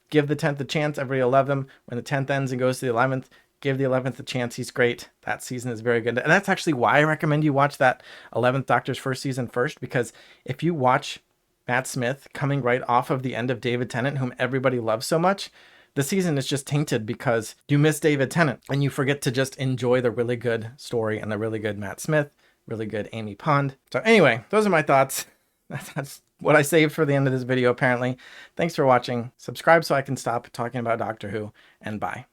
S1: give the 10th a chance. Everybody will love them. When the 10th ends and goes to the 11th, give the 11th a chance. He's great. That season is very good. And that's actually why I recommend you watch that 11th Doctor's first season first, because if you watch Matt Smith coming right off of the end of David Tennant, whom everybody loves so much, the season is just tainted because you miss David Tennant and you forget to just enjoy the really good story and the really good Matt Smith, really good Amy Pond. So anyway, those are my thoughts. That's what I saved for the end of this video, apparently. Thanks for watching. Subscribe so I can stop talking about Doctor Who, and bye.